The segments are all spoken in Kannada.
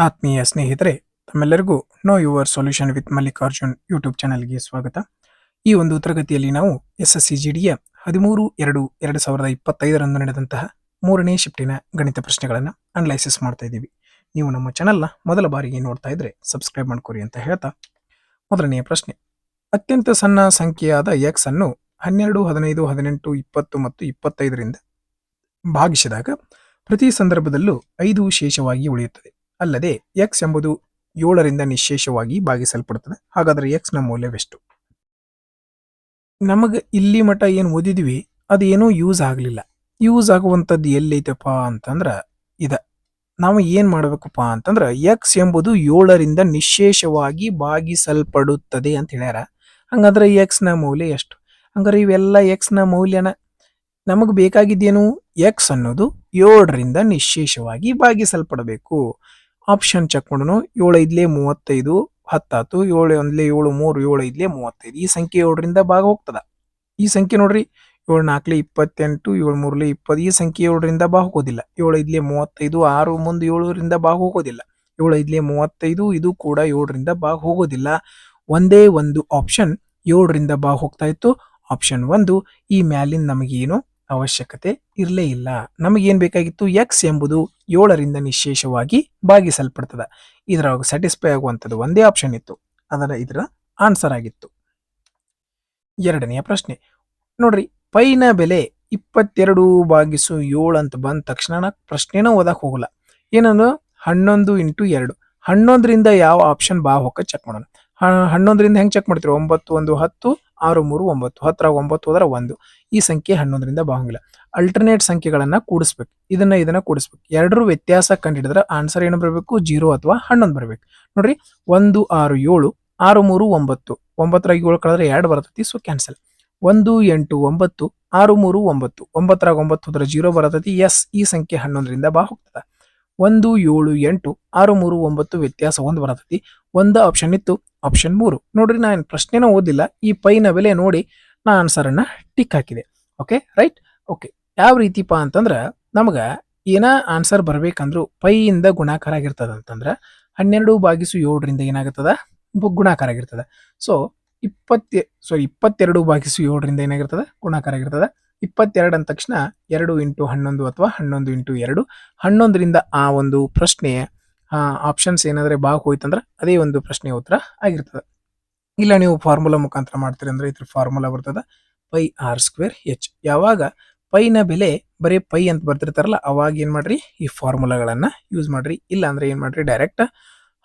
ಆತ್ಮೀಯ ಸ್ನೇಹಿತರೆ, ತಮ್ಮೆಲ್ಲರಿಗೂ know your solution with Mallikarjun YouTube ಚಾನೆಲ್ಗೆ ಸ್ವಾಗತ. ಈ ಒಂದು ತರಗತಿಯಲ್ಲಿ ನಾವು SSCGDಯ 13/2/2025 ನಡೆದಂತಹ 3ನೇ ಶಿಫ್ಟಿನ ಗಣಿತ ಪ್ರಶ್ನೆಗಳನ್ನು ಅನಲೈಸಿಸ್ ಮಾಡ್ತಾ ಇದ್ದೀವಿ. ನೀವು ನಮ್ಮ ಚಾನೆಲ್ನ ಮೊದಲ ಬಾರಿಗೆ ನೋಡ್ತಾ ಇದ್ರೆ ಸಬ್ಸ್ಕ್ರೈಬ್ ಮಾಡ್ಕೊರಿ ಅಂತ ಹೇಳ್ತಾ, ಮೊದಲನೆಯ ಪ್ರಶ್ನೆ. ಅತ್ಯಂತ ಸಣ್ಣ ಸಂಖ್ಯೆಯಾದ x ಅನ್ನು 12, 15, 18, 20 ಮತ್ತು 25ರಿಂದ ಭಾಗಿಸಿದಾಗ ಪ್ರತಿ ಸಂದರ್ಭದಲ್ಲೂ 5 ಶೇಷವಾಗಿ ಉಳಿಯುತ್ತದೆ. ಅಲ್ಲದೆ x ಎಂಬುದು 7ರಿಂದ ನಿಶೇಷವಾಗಿ ಭಾಗಿಸಲ್ಪಡುತ್ತದೆ. ಹಾಗಾದರೆ x ನ ಮೌಲ್ಯವೆಷ್ಟು? ನಮಗೆ ಇಲ್ಲಿ ಮಠ ಏನು ಓದಿದ್ವಿ ಅದೇನೂ ಯೂಸ್ ಆಗಲಿಲ್ಲ. ಯೂಸ್ ಆಗುವಂಥದ್ದು ಎಲ್ಲೈತಪ್ಪ ಅಂತಂದ್ರೆ ನಾವು ಏನು ಮಾಡಬೇಕಪ್ಪ ಅಂತಂದ್ರೆ x ಎಂಬುದು 7ರಿಂದ ನಿಶೇಷವಾಗಿ ಭಾಗಿಸಲ್ಪಡುತ್ತದೆ ಅಂತ ಹೇಳ್ಯಾರ. ಹಂಗಂದ್ರೆ x ನ ಮೌಲ್ಯ ಎಷ್ಟು? ಹಂಗಾರೆ ಇವೆಲ್ಲ x ನ ಮೌಲ್ಯನ ನಮಗೆ ಬೇಕಾಗಿದ್ದೇನು? x ಅನ್ನೋದು 7ರಿಂದ ನಿಶೇಷವಾಗಿ ಭಾಗಿಸಲ್ಪಡಬೇಕು. ಆಪ್ಷನ್ ಚೆಕ್ ಮಾಡೋಣ. 7 ಐದ್ಲೆ 35 10 7 ಒಂದ್ಲೆ 7 3 7 ಐದ್ಲೆ 35. ಈ ಸಂಖ್ಯೆ 7ರಿಂದ ಭಾಗ ಹೋಗ್ತದ. ಈ ಸಂಖ್ಯೆ ನೋಡ್ರಿ, 7 4 28 7 3 20. ಈ ಸಂಖ್ಯೆ 7ರಿಂದ ಭಾಗ ಹೋಗೋದಿಲ್ಲ. 7 ಐದ್ಲೆ 35 6 ಮುಂದೆ 7ರಿಂದ ಭಾಗ ಹೋಗೋದಿಲ್ಲ. 7 ಐದ್ಲೆ 35 ಇದು ಕೂಡ 7ರಿಂದ ಭಾಗ ಹೋಗೋದಿಲ್ಲ. ಒಂದೇ ಒಂದು ಆಪ್ಷನ್ 7ರಿಂದ ಭಾಗ ಹೋಗ್ತಾ ಇತ್ತು, ಆಪ್ಷನ್ 1. ಈ ಮ್ಯಾಲಿನ ನಮಗೇನು ಅವಶ್ಯಕತೆ ಇರಲೇ ಇಲ್ಲ. ನಮಗೇನು ಬೇಕಾಗಿತ್ತು? x ಎಂಬುದು 7ರಿಂದ ನಿಶೇಷವಾಗಿ ಭಾಗಿಸಲ್ಪಡ್ತದ. ಇದರೊಳಗೆ ಸ್ಯಾಟಿಸ್ಫೈ ಆಗುವಂಥದ್ದು ಒಂದೇ ಆಪ್ಷನ್ ಇತ್ತು, ಇದರ ಆನ್ಸರ್ ಆಗಿತ್ತು. ಎರಡನೆಯ ಪ್ರಶ್ನೆ ನೋಡ್ರಿ, ಪೈನ ಬೆಲೆ 22/7 ಅಂತ ಬಂದ ತಕ್ಷಣ ಪ್ರಶ್ನೆನ ಓದಕ್ ಹೋಗಲ್ಲ. ಏನಂದ್ರೆ 11 × 2. 11ರಿಂದ ಯಾವ ಆಪ್ಷನ್ ಬಾ ಹೋಗ ಚೆಕ್ ಮಾಡೋಣ. 11ರಿಂದ ಹೆಂಗೆ ಚೆಕ್ ಮಾಡ್ತೀವಿ? 9 1 10 6 3 9. 10 9 ಹೋದ್ರೆ 1. ಈ ಸಂಖ್ಯೆ 11ರಿಂದ ಭಾಗಂಗಿಲ್ಲ. ಅಲ್ಟರ್ನೇಟ್ ಸಂಖ್ಯೆಗಳನ್ನ ಕೂಡಿಸ್ಬೇಕು. ಇದನ್ನ ಕೂಡಿಸ್ಬೇಕು. ಎರಡರ ವ್ಯತ್ಯಾಸ ಕಂಡುಹಿಡಿದ್ರೆ ಆನ್ಸರ್ ಏನು ಬರಬೇಕು? 0 ಅಥವಾ 11 ಬರಬೇಕು. ನೋಡ್ರಿ, 1 6 7 6 3 9. 9ರಾಗ 7 ಕಳೆದ್ರೆ 2 ಬರ್ತೈತಿ, ಸೊ ಕ್ಯಾನ್ಸಲ್. 1 8 9 6 3 9. 9ರಾಗ 9 ಹೋದ್ರೆ 0 ಬರ್ತೈತಿ. ಎಸ್, ಈ ಸಂಖ್ಯೆ 11ರಿಂದ ಬಾ ಹೋಗ್ತದ. 1 7 8 6 3 9 ವ್ಯತ್ಯಾಸ 1 ಬರ್ತೈತಿ. ಒಂದು ಆಪ್ಷನ್ ಇತ್ತು, ಆಪ್ಷನ್ 3. ನೋಡ್ರಿ, ನಾನು ಪ್ರಶ್ನೆನ ಓದಿಲ್ಲ, ಈ ಪೈನ ಬೆಲೆ ನೋಡಿ ನಾ ಆನ್ಸರ್ ಅನ್ನ ಟಿಕ್ ಹಾಕಿದೆ. Okay, right. ಓಕೆ, ಯಾವ ರೀತಿಪಾ ಅಂತಂದ್ರೆ ನಮಗ ಏನ ಆನ್ಸರ್ ಬರ್ಬೇಕಂದ್ರು ಪೈಯಿಂದ ಗುಣಾಕಾರ ಆಗಿರ್ತದ ಅಂತಂದ್ರ 12/7ರಿಂದ ಏನಾಗುತ್ತದ? ಗುಣಾಕಾರ ಆಗಿರ್ತದ. ಸೊ 22/7ರಿಂದ ಏನಾಗಿರ್ತದ? ಗುಣಾಕಾರ ಆಗಿರ್ತದ. 22 ಅಂದ ತಕ್ಷಣ 2 × 11 ಅಥವಾ 11 × 2. 11ರಿಂದ ಆ ಒಂದು ಪ್ರಶ್ನೆಯ ಆಪ್ಷನ್ಸ್ ಏನಾದ್ರೆ ಭಾಗ ಹೋಯ್ತಂದ್ರೆ ಅದೇ ಒಂದು ಪ್ರಶ್ನೆಯ ಉತ್ತರ ಆಗಿರ್ತದೆ. ಇಲ್ಲ ನೀವು ಫಾರ್ಮುಲಾ ಮುಖಾಂತರ ಮಾಡ್ತೀರಿ ಅಂದ್ರೆ ಇದ್ರ ಫಾರ್ಮುಲಾ ಬರ್ತದ πr²h. ಯಾವಾಗ ಪೈನ ಬೆಲೆ ಬರೀ ಪೈ ಅಂತ ಬರ್ತಿರ್ತಾರಲ್ಲ, ಅವಾಗ ಏನ್ ಮಾಡ್ರಿ, ಈ ಫಾರ್ಮುಲಾಗಳನ್ನ ಯೂಸ್ ಮಾಡ್ರಿ. ಇಲ್ಲ ಅಂದ್ರೆ ಏನ್ ಮಾಡ್ರಿ, ಡೈರೆಕ್ಟ್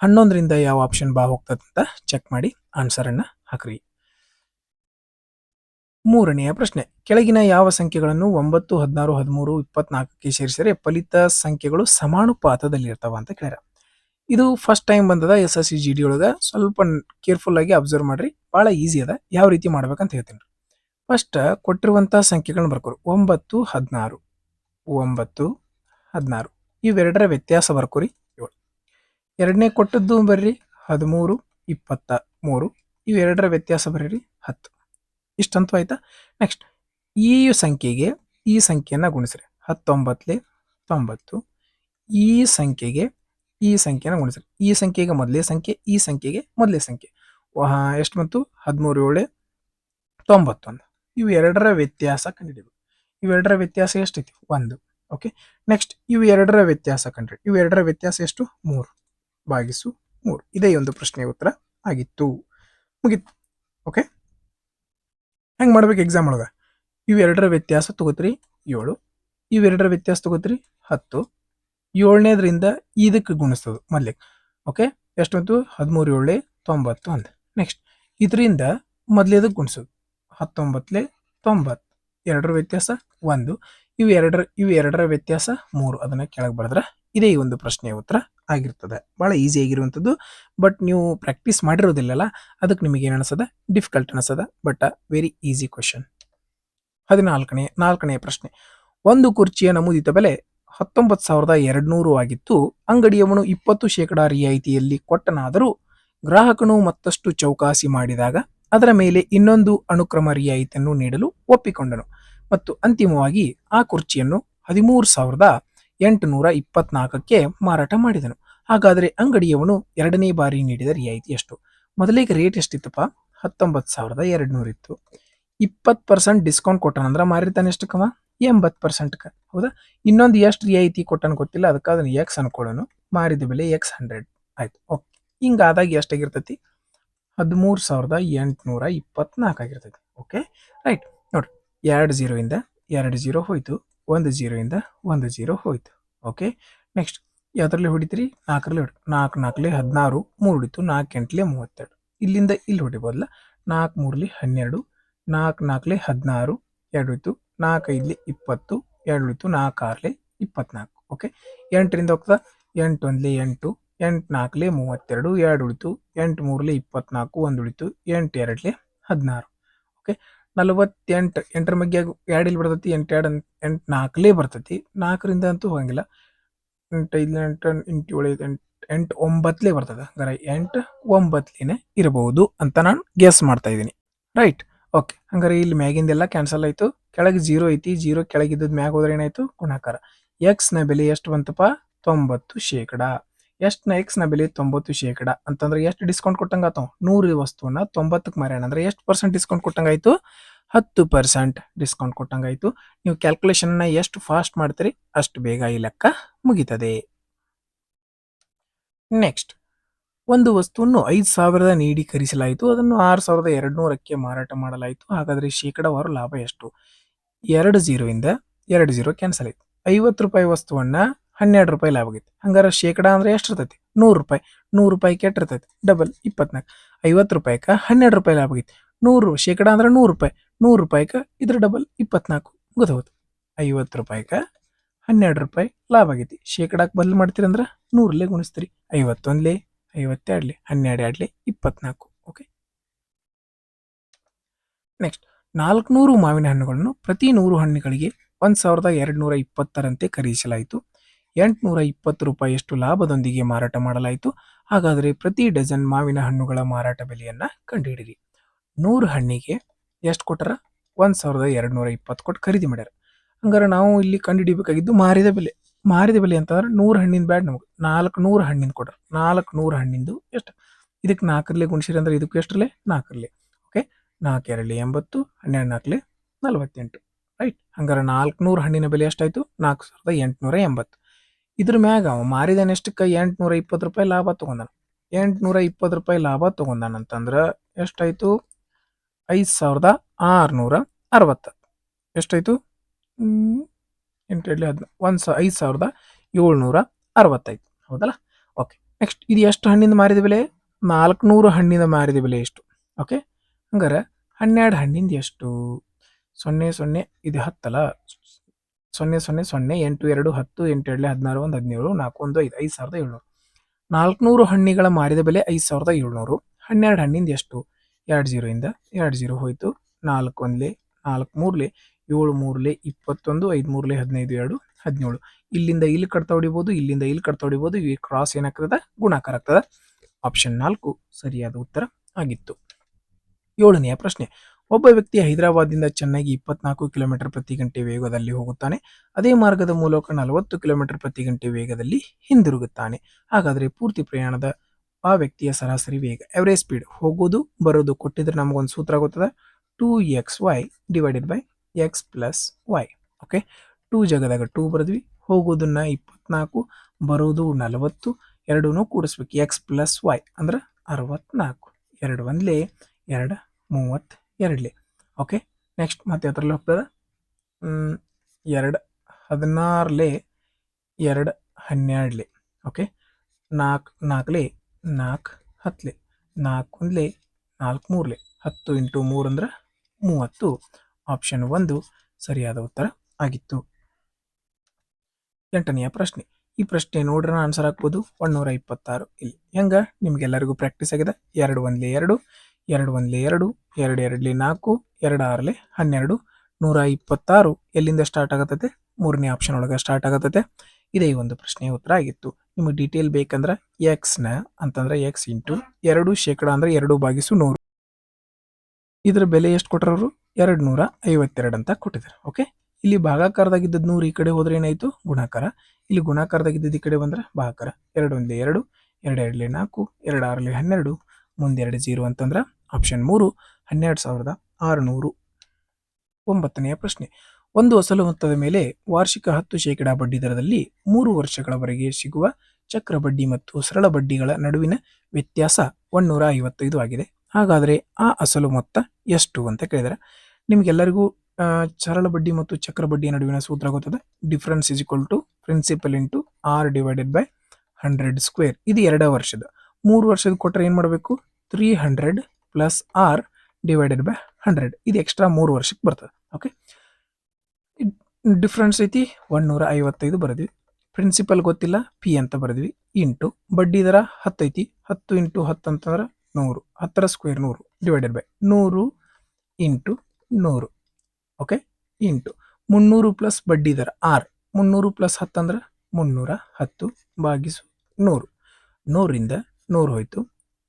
11ರಿಂದ ಯಾವ ಆಪ್ಷನ್ ಬಾ ಹೋಗ್ತದೆ ಅಂತ ಚೆಕ್ ಮಾಡಿ ಆನ್ಸರ್ ಅನ್ನ ಹಾಕ್ರಿ. ಮೂರನೆಯ ಪ್ರಶ್ನೆ, ಕೆಳಗಿನ ಯಾವ ಸಂಖ್ಯೆಗಳನ್ನು 9 16 13 24ಕ್ಕೆ ಸೇರಿಸಿದರೆ ಫಲಿತ ಸಂಖ್ಯೆಗಳು ಸಮಾನುಪಾತದಲ್ಲಿರ್ತಾವ ಅಂತ ಕೇಳ್ಯಾರ. ಇದು ಫಸ್ಟ್ ಟೈಮ್ ಬಂದದ SSCGD ಒಳಗ. ಸ್ವಲ್ಪ ಕೇರ್ಫುಲ್ ಆಗಿ ಅಬ್ಸರ್ವ್ ಮಾಡ್ರಿ, ಬಹಳ ಈಸಿ ಅದ. ಯಾವ ರೀತಿ ಮಾಡ್ಬೇಕಂತ ಹೇಳ್ತೀನಿ. ಫಸ್ಟ್ ಕೊಟ್ಟಿರುವಂತಹ ಸಂಖ್ಯೆಗಳನ್ನ ಬರ್ಕೋರಿ. 9 16 9 16 ಇವೆರಡರ ವ್ಯತ್ಯಾಸ ಬರ್ಕೋರಿ 7. ಎರಡನೇ ಕೊಟ್ಟದ್ದು ಬರ್ರಿ 13 23. ಇವೆರಡರ ವ್ಯತ್ಯಾಸ ಬರ್ರಿ 10. ಇಷ್ಟಂತೂ ಆಯ್ತಾ. ನೆಕ್ಸ್ಟ್ ಈ ಸಂಖ್ಯೆಗೆ ಈ ಸಂಖ್ಯೆಯನ್ನ ಗುಣಿಸ್ರಿ. 19 90. ಈ ಸಂಖ್ಯೆಗೆ ಈ ಸಂಖ್ಯೆನ ಗುಣಿಸ್ರಿ. ಈ ಸಂಖ್ಯೆಗೆ ಮೊದಲೇ ಸಂಖ್ಯೆ, ಈ ಸಂಖ್ಯೆಗೆ ಮೊದಲೇ ಸಂಖ್ಯೆ. ಎಷ್ಟು ಬಂತು? 13 7 91. ಇವು ಎರಡರ ವ್ಯತ್ಯಾಸ ಕಂಡುಹಿಡಿಬೇಕು. ಇವೆರಡರ ವ್ಯತ್ಯಾಸ ಎಷ್ಟೈತಿ? 1. ಓಕೆ, ನೆಕ್ಸ್ಟ್ ಇವು ಎರಡರ ವ್ಯತ್ಯಾಸ ಕಂಡ್ರಿ. ಇವು ಎರಡರ ವ್ಯತ್ಯಾಸ ಎಷ್ಟು? 3/3. ಇದೇ ಒಂದು ಪ್ರಶ್ನೆಯ ಉತ್ತರ ಆಗಿತ್ತು. ಮುಗಿತು. ಓಕೆ, ಹೆಂಗೆ ಮಾಡ್ಬೇಕು ಎಕ್ಸಾಮ್ ಒಳಗೆ? ಇವೆರಡರ ವ್ಯತ್ಯಾಸ ತಗೋತ್ರಿ 7. ಇವೆರಡರ ವ್ಯತ್ಯಾಸ ತಗೋತ್ರಿ 10. 7ನೇದ್ರಿಂದ ಇದಕ್ಕೆ ಗುಣಿಸ್ತದೆ ಮೊದಲಿಗೆ. ಓಕೆ, ಎಷ್ಟು ಬಂತು? 13 7 90 ಅಂದ. ನೆಕ್ಸ್ಟ್ ಇದರಿಂದ ಮೊದಲೇದಕ್ಕೆ ಗುಣಿಸೋದು 19 90. ಎರಡರ ವ್ಯತ್ಯಾಸ 1. ಇವು ಎರಡರ ವ್ಯತ್ಯಾಸ 3. ಅದನ್ನ ಕೆಳಗೆ ಬರೆದ್ರೆ ಇದೇ ಈ ಒಂದು ಪ್ರಶ್ನೆಯ ಉತ್ತರ ಆಗಿರ್ತದೆ. ಬಹಳ ಈಸಿ ಆಗಿರುವಂಥದ್ದು. ಬಟ್ ನೀವು ಪ್ರಾಕ್ಟೀಸ್ ಮಾಡಿರೋದಿಲ್ಲಲ್ಲ, ಅದಕ್ಕೆ ನಿಮಗೆ ಏನು ಅನಿಸದ? ಡಿಫಿಕಲ್ಟ್ ಅನಿಸದ. But very easy question. 14ನೇ ಪ್ರಶ್ನೆ, ಒಂದು ಕುರ್ಚಿಯ ನಮೂದಿತ ಬೆಲೆ 19,200 ಆಗಿತ್ತು. ಅಂಗಡಿಯವನು 20% ರಿಯಾಯಿತಿಯಲ್ಲಿ ಕೊಟ್ಟನಾದರೂ ಗ್ರಾಹಕನು ಮತ್ತಷ್ಟು ಚೌಕಾಸಿ ಮಾಡಿದಾಗ ಅದರ ಮೇಲೆ ಇನ್ನೊಂದು ಅನುಕ್ರಮ ರಿಯಾಯಿತಿಯನ್ನು ನೀಡಲು ಒಪ್ಪಿಕೊಂಡನು ಮತ್ತು ಅಂತಿಮವಾಗಿ ಆ ಕುರ್ಚಿಯನ್ನು 13,824ಕ್ಕೆ ಮಾರಾಟ ಮಾಡಿದನು. ಹಾಗಾದರೆ ಅಂಗಡಿಯವನು ಎರಡನೇ ಬಾರಿ ನೀಡಿದ ರಿಯಾಯಿತಿ ಎಷ್ಟು? ಮೊದಲಿಗೆ ರೇಟ್ ಎಷ್ಟಿತ್ತಪ್ಪ? 19,200 ಇತ್ತು. 20% ಡಿಸ್ಕೌಂಟ್ ಕೊಟ್ಟಾನಂದ್ರೆ ಮಾರಿರ್ತಾನೆ ಎಷ್ಟಕ್ಕವ? 80%ಕ್ಕೆ. ಹೌದಾ? ಇನ್ನೊಂದು ಎಷ್ಟು ರಿಯಾಯಿತಿ ಕೊಟ್ಟಾನ ಗೊತ್ತಿಲ್ಲ, ಅದಕ್ಕೆ ಅದನ್ನು ಎಕ್ಸ್ ಅನ್ಕೊಳ್ಳೋನು. ಮಾರಿದ ಬೆಲೆ X100 ಆಯ್ತು. ಓಕೆ, ಹಿಂಗಾದಾಗ ಎಷ್ಟಾಗಿರ್ತೈತಿ? 13,824 ಆಗಿರ್ತೈತಿ. Okay right. ನೋಡ್ರಿ, 2 0 ಇಂದ 2 0 ಹೋಯ್ತು, 1 0 ಇಂದ 1 0 ಹೋಯ್ತು. ಓಕೆ, ನೆಕ್ಸ್ಟ್ ಯಾವ್ದ್ರಲ್ಲಿ ಹೊಡಿತೀರಿ? 4ರಲ್ಲಿ ಹೊಡಿ. 4 4ಲಿ 16, 3 ಹೊಡಿತು, 4 8ಲಿ 32. ಇಲ್ಲಿಂದ ಇಲ್ಲಿ ಹೊಡಿಬೋದಲ್ಲ. 4 3ಲಿ 12, 4 4ಲಿ 16, 2 ಹೋಯ್ತು, 4 5ಲಿ 20, 2 ಉಳಿತು, 4 6ಲಿ 24. ಓಕೆ, 8ರಿಂದ ಹೋಗ್ತದ, 8 1ಲಿ 8, 8 4ಲಿ 32, 2 ಉಳಿತು, 8 3ಲಿ 24, 1 ಉಳಿತು, 8 2ಲಿ 16. ಓಕೆ, 48. 8ರ ಬಗ್ಗೆ 2 ಇಲ್ಲಿ ಬರ್ತೈತಿ, 8 2 8 4ಲೇ ಬರ್ತೈತಿ. 4ರಿಂದ ಅಂತೂ ಹೋಗಂಗಿಲ್ಲ. 8 5 8 8 7 8 9ಲೇ ಬರ್ತದೆ. ಹಂಗಾರೆ 8 9ಲೇನೆ ಇರಬಹುದು ಅಂತ ನಾನು ಗೆಸ್ ಮಾಡ್ತಾ ಇದ್ದೀನಿ. ರೈಟ್. ಓಕೆ, ಹಂಗಾರೆ ಇಲ್ಲಿ ಮ್ಯಾಗಿಂದೆಲ್ಲ ಕ್ಯಾನ್ಸಲ್ ಆಯಿತು. ಕೆಳಗೆ 0 ಐತಿ, 0 ಕೆಳಗಿದ್ದದ ಮ್ಯಾಗ ಹೋದ್ರೆ ಏನಾಯ್ತು? ಗುಣಾಕಾರ. ಎಕ್ಸ್ನ ಬೆಲೆ ಎಷ್ಟು ಬಂತಪ್ಪ? 90%. ಎಕ್ಸ್ನ ಬೆಲೆ 90% ಅಂತಂದ್ರೆ ಎಷ್ಟು ಡಿಸ್ಕೌಂಟ್ ಕೊಟ್ಟಂಗಾತು? 100 ವಸ್ತುವನ್ನ 90ಕ್ಕೆ ಮಾರ್ಯಾನ ಅಂದ್ರೆ ಎಷ್ಟು ಪರ್ಸೆಂಟ್ ಡಿಸ್ಕೌಂಟ್ ಕೊಟ್ಟಂಗಾಯ್ತು? 10% ಡಿಸ್ಕೌಂಟ್ ಕೊಟ್ಟಂಗಾಯ್ತು. ನೀವು ಕ್ಯಾಲ್ಕುಲೇಷನ್ನ ಎಷ್ಟು ಫಾಸ್ಟ್ ಮಾಡ್ತೀರಿ ಅಷ್ಟು ಬೇಗ ಈ ಲೆಕ್ಕ ಮುಗಿತದೆ. ನೆಕ್ಸ್ಟ್, ಒಂದು ವಸ್ತುವನ್ನು 5,000 ನೀಡಿ ಖರೀದಿಸಲಾಯಿತು, ಅದನ್ನು 6,200ಕ್ಕೆ ಮಾರಾಟ ಮಾಡಲಾಯಿತು. ಹಾಗಾದರೆ ಶೇಕಡಾವಾರು ಲಾಭ ಎಷ್ಟು? 2 0 ಇಂದ 2 0 ಕ್ಯಾನ್ಸಲ್ ಆಯ್ತು. 50 ರೂಪಾಯಿ ವಸ್ತುವನ್ನ 12 ರೂಪಾಯಿ ಲಾಭ ಆಗೈತಿ. ಹಂಗಾರೆ ಶೇಕಡಾ ಅಂದ್ರೆ ಎಷ್ಟು ಇರ್ತೈತಿ? 100 ರೂಪಾಯಿ. 100 ರೂಪಾಯಿಗೆ ಎಷ್ಟು ಇರ್ತೈತಿ? ಡಬಲ್ 24. 50 ರೂಪಾಯಿಗೆ 12 ರೂಪಾಯಿ ಲಾಭ ಆಗೈತಿ. 100 ಶೇಕಡಾ ಅಂದ್ರೆ 100 ರೂಪಾಯಿ. 100 ರೂಪಾಯಿಗೆ ಇದ್ರ ಡಬಲ್ 24 ಗೊತ್ತೌದು. 50 ರೂಪಾಯಿಗೆ 12 ರೂಪಾಯಿ ಲಾಭ ಆಗೈತಿ. ಶೇಕಡಾಕ್ಕೆ ಬದಲು ಮಾಡ್ತೀರಿ ಅಂದ್ರೆ 100ಲೇ ಗುಣಿಸ್ತೀರಿ. 51ಲೇ, 52ಲೇ, 12 2ಲೇ 24. ಓಕೆ, ನೆಕ್ಸ್ಟ್, 400 ಮಾವಿನ ಹಣ್ಣುಗಳನ್ನು ಪ್ರತಿ 100 ಹಣ್ಣುಗಳಿಗೆ 1,220ರಂತೆ ಖರೀದಿಸಲಾಯಿತು. 820 ರೂಪಾಯಿಯಷ್ಟು ಲಾಭದೊಂದಿಗೆ ಮಾರಾಟ ಮಾಡಲಾಯಿತು. ಹಾಗಾದರೆ ಪ್ರತಿ ಡಜನ್ ಮಾವಿನ ಹಣ್ಣುಗಳ ಮಾರಾಟ ಬೆಲೆಯನ್ನ ಕಂಡುಹಿಡಿಯಿರಿ. 100 ಹಣ್ಣಿಗೆ ಎಷ್ಟು ಕೊಟ್ಟರ? 1,220 ಕೊಟ್ಟು ಖರೀದಿ ಮಾಡ್ಯಾರ. ಹಂಗಾರೆ ನಾವು ಇಲ್ಲಿ ಕಂಡುಹಿಡಿಬೇಕಾಗಿದ್ದು ಮಾರಿದ ಬೆಲೆ. ಮಾರಿದ ಬೆಲೆ ಅಂತಂದ್ರೆ 100 ಹಣ್ಣಿನ ಬ್ಯಾಡ್ ನಮಗೆ 400 ಹಣ್ಣಿಂದ ಕೊಟ್ರ. 400 ಹಣ್ಣಿಂದು ಎಷ್ಟು? ಇದಕ್ಕೆ 4ರಲ್ಲೇ ಗುಣಿಸಿರಿ ಅಂದ್ರೆ ಇದಕ್ಕೆ ಎಷ್ಟರಲ್ಲೇ? 4ರಲ್ಲೇ. ಓಕೆ, 4 2ಲಿ 80, 12 4ಲಿ 48. ರೈಟ್. ಹಂಗಾರೆ 400 ಹಣ್ಣಿನ ಬೆಲೆ ಎಷ್ಟಾಯ್ತು? 4,880. ಇದ್ರ ಮ್ಯಾಗ ಅವ ಮಾರಿದಾನ ಎಷ್ಟಕ್ಕೆ? 820 ರೂಪಾಯಿ ಲಾಭ ತಗೊಂಡಾನ. 820 ರೂಪಾಯಿ ಲಾಭ ತಗೊಂಡಾನ ಅಂತಂದ್ರೆ ಎಷ್ಟಾಯ್ತು? 5,660. ಎಷ್ಟಾಯ್ತು? 8 2ಲಿ 5,760 ಹೌದಲ್ಲ? ಓಕೆ, ನೆಕ್ಸ್ಟ್, ಇದು ಎಷ್ಟು ಹಣ್ಣಿಂದ ಮಾರಿದ ಬೆಲೆ? 400 ಹಣ್ಣಿಂದ ಮಾರಿದ ಬೆಲೆ ಎಷ್ಟು? ಓಕೆ, ಹಂಗಾರೆ 12 ಹಣ್ಣಿಂದ ಎಷ್ಟು? 0 0 ಇದು 10 ಅಲ್ಲ. 0 0 0 8 2 10, 8 2ಲಿ 16, 1 17, 4 1 5, 5,700. 400 ಹಣ್ಣಿಗಳ ಮಾರಿದ ಬೆಲೆ 5,700. 12 ಹಣ್ಣಿಂದ ಎಷ್ಟು? 2 0 ಇಂದ 2 0 ಹೋಯ್ತು. 4 1ಲಿ 4 3ಲಿ 7 3ಲಿ 21, 5 3ಲಿ 15, 2 17. ಇಲ್ಲಿಂದ ಇಲ್ಲಿ ಕಟ್ತಾ ಹೊಡಿಬೋದು, ಇಲ್ಲಿಂದ ಇಲ್ಲಿ ಕಟ್ತಾ ಹೊಡಿಬೋದು. ಈ ಕ್ರಾಸ್ ಏನಾಗ್ತದ? ಗುಣಾಕಾರ ಆಗ್ತದ. ಆಪ್ಷನ್ 4 ಸರಿಯಾದ ಉತ್ತರ ಆಗಿತ್ತು. 7ನೆಯ ಪ್ರಶ್ನೆ, ಒಬ್ಬ ವ್ಯಕ್ತಿ ಹೈದರಾಬಾದ್ನಿಂದ ಚೆನ್ನೈಗೆ 24 ಕಿಲೋಮೀಟರ್ ಪ್ರತಿ ಗಂಟೆ ವೇಗದಲ್ಲಿ ಹೋಗುತ್ತಾನೆ. ಅದೇ ಮಾರ್ಗದ ಮೂಲಕ 40 ಕಿಲೋಮೀಟರ್ ಪ್ರತಿ ಗಂಟೆ ವೇಗದಲ್ಲಿ ಹಿಂದಿರುಗುತ್ತಾನೆ. ಹಾಗಾದರೆ ಪೂರ್ತಿ ಪ್ರಯಾಣದ ಆ ವ್ಯಕ್ತಿಯ ಸರಾಸರಿ ವೇಗ, ಎವರೇಜ್ ಸ್ಪೀಡ್, ಹೋಗೋದು ಬರೋದು ಕೊಟ್ಟಿದ್ರೆ ನಮಗೊಂದು ಸೂತ್ರ ಗೊತ್ತದ. 2xy divided by x plus y. Okay, 2 ಜಾಗದಾಗ 2 ಬರೆದ್ವಿ. ಹೋಗೋದನ್ನ 24, ಬರೋದು 40, ಎರಡೂ ಕೂಡಿಸ್ಬೇಕು. x ಪ್ಲಸ್ y ಅಂದ್ರೆ 64. 2 1ಲಿ 2 32. ಓಕೆ, ನೆಕ್ಸ್ಟ್ ಮತ್ತೆ ಅದರಲ್ಲಿ ಹೋಗ್ತದೆ. 2 16ಲಿ 2 12ಲಿ. ಓಕೆ, 4 4ಲಿ 4 10ಲಿ, 4 1ಲಿ 4 3ಲಿ, 10 × 3 ಅಂದ್ರೆ 30. ಆಪ್ಷನ್ 1 ಸರಿಯಾದ ಉತ್ತರ ಆಗಿತ್ತು. 8ನೆಯ ಪ್ರಶ್ನೆ, ಈ ಪ್ರಶ್ನೆ ನೋಡ್ರೆ ಆನ್ಸರ್ ಹಾಕ್ಬೋದು. 126 ಇಲ್ಲಿ. ಹೆಂಗ ನಿಮ್ಗೆಲ್ಲರಿಗೂ ಪ್ರಾಕ್ಟೀಸ್ ಆಗಿದೆ. 2 1ಲಿ 2, 2 1ಲಿ 2, 2 2ಲಿ 4, 2 6ಲಿ 12, 126 ಎಲ್ಲಿಂದ ಸ್ಟಾರ್ಟ್ ಆಗತ್ತೆ? 3ನೇ ಆಪ್ಷನ್ ಒಳಗೆ ಸ್ಟಾರ್ಟ್ ಆಗತ್ತೆ. ಇದೇ ಒಂದು ಪ್ರಶ್ನೆಯ ಉತ್ತರ ಆಗಿತ್ತು. ನಿಮಗೆ ಡೀಟೇಲ್ ಬೇಕಂದ್ರೆ ಎಕ್ಸ್ನ ಅಂತಂದ್ರೆ ಎಕ್ಸ್ ಇಂಟು 2 ಶೇಕಡ ಅಂದ್ರೆ 2/100. ಇದ್ರ ಬೆಲೆ ಎಷ್ಟು ಕೊಟ್ಟರವರು? 252 ಅಂತ ಕೊಟ್ಟಿದ್ದಾರೆ. ಓಕೆ, ಇಲ್ಲಿ ಭಾಗಾಕಾರದಾಗಿದ್ದದ್ದು 100 ಈ ಕಡೆ ಹೋದ್ರೆ ಏನಾಯ್ತು ಗುಣಾಕಾರ. ಇಲ್ಲಿ ಗುಣಾಕಾರದಾಗಿದ್ದದ್ದು ಈ ಕಡೆ ಬಂದ್ರೆ ಭಾಗಾಕಾರ. 2 1 2, 2 2 4, 2 6 12, ಮುಂದೆ 2 0 ಅಂತಂದ್ರೆ ಆಪ್ಷನ್ 3 12,600. 9ನೆಯ ಪ್ರಶ್ನೆ. ಒಂದು ಅಸಲು ಮೊತ್ತದ ಮೇಲೆ ವಾರ್ಷಿಕ 10% ಬಡ್ಡಿ ದರದಲ್ಲಿ 3 ವರ್ಷಗಳವರೆಗೆ ಸಿಗುವ ಚಕ್ರ ಬಡ್ಡಿ ಮತ್ತು ಸರಳ ಬಡ್ಡಿಗಳ ನಡುವಿನ ವ್ಯತ್ಯಾಸ 155 ಆಗಿದೆ. ಹಾಗಾದರೆ ಆ ಅಸಲು ಮೊತ್ತ ಎಷ್ಟು ಅಂತ ಕೇಳಿದರೆ ನಿಮಗೆಲ್ಲರಿಗೂ ಸರಳ ಬಡ್ಡಿ ಮತ್ತು ಚಕ್ರ ಬಡ್ಡಿಯ ನಡುವಿನ ಸೂತ್ರ ಗೊತ್ತದೆ. Difference is equal to principal into r divided by 100 square. ಇದು 2 ವರ್ಷದ. 3 ವರ್ಷದ ಕೊಟ್ಟರೆ ಏನು ಮಾಡಬೇಕು? 300 ಪ್ಲಸ್ ಆರ್ ಡಿವೈಡೆಡ್ ಬೈ 100. ಇದು ಎಕ್ಸ್ಟ್ರಾ 3 ವರ್ಷಕ್ಕೆ ಬರ್ತದೆ. ಓಕೆ, ಡಿಫ್ರೆನ್ಸ್ ಐತಿ 155 ಬರೆದ್ವಿ. ಪ್ರಿನ್ಸಿಪಲ್ ಗೊತ್ತಿಲ್ಲ, ಪಿ ಅಂತ ಬರೆದ್ವಿ. ಇಂಟು ಬಡ್ಡಿ ದರ 10 ಐತಿ. 10 ಇಂಟು 10 ಅಂತಂದ್ರೆ 100. 10ರ square 100 divided by 100 into 100. Okay, into 300 plus ಬಡ್ಡಿ ದರ ಆರ್. 300 ಪ್ಲಸ್ 10 ಅಂದ್ರೆ 310 ಭಾಗಿಸು 100. 100ರಿಂದ 100 ಹೋಯ್ತು.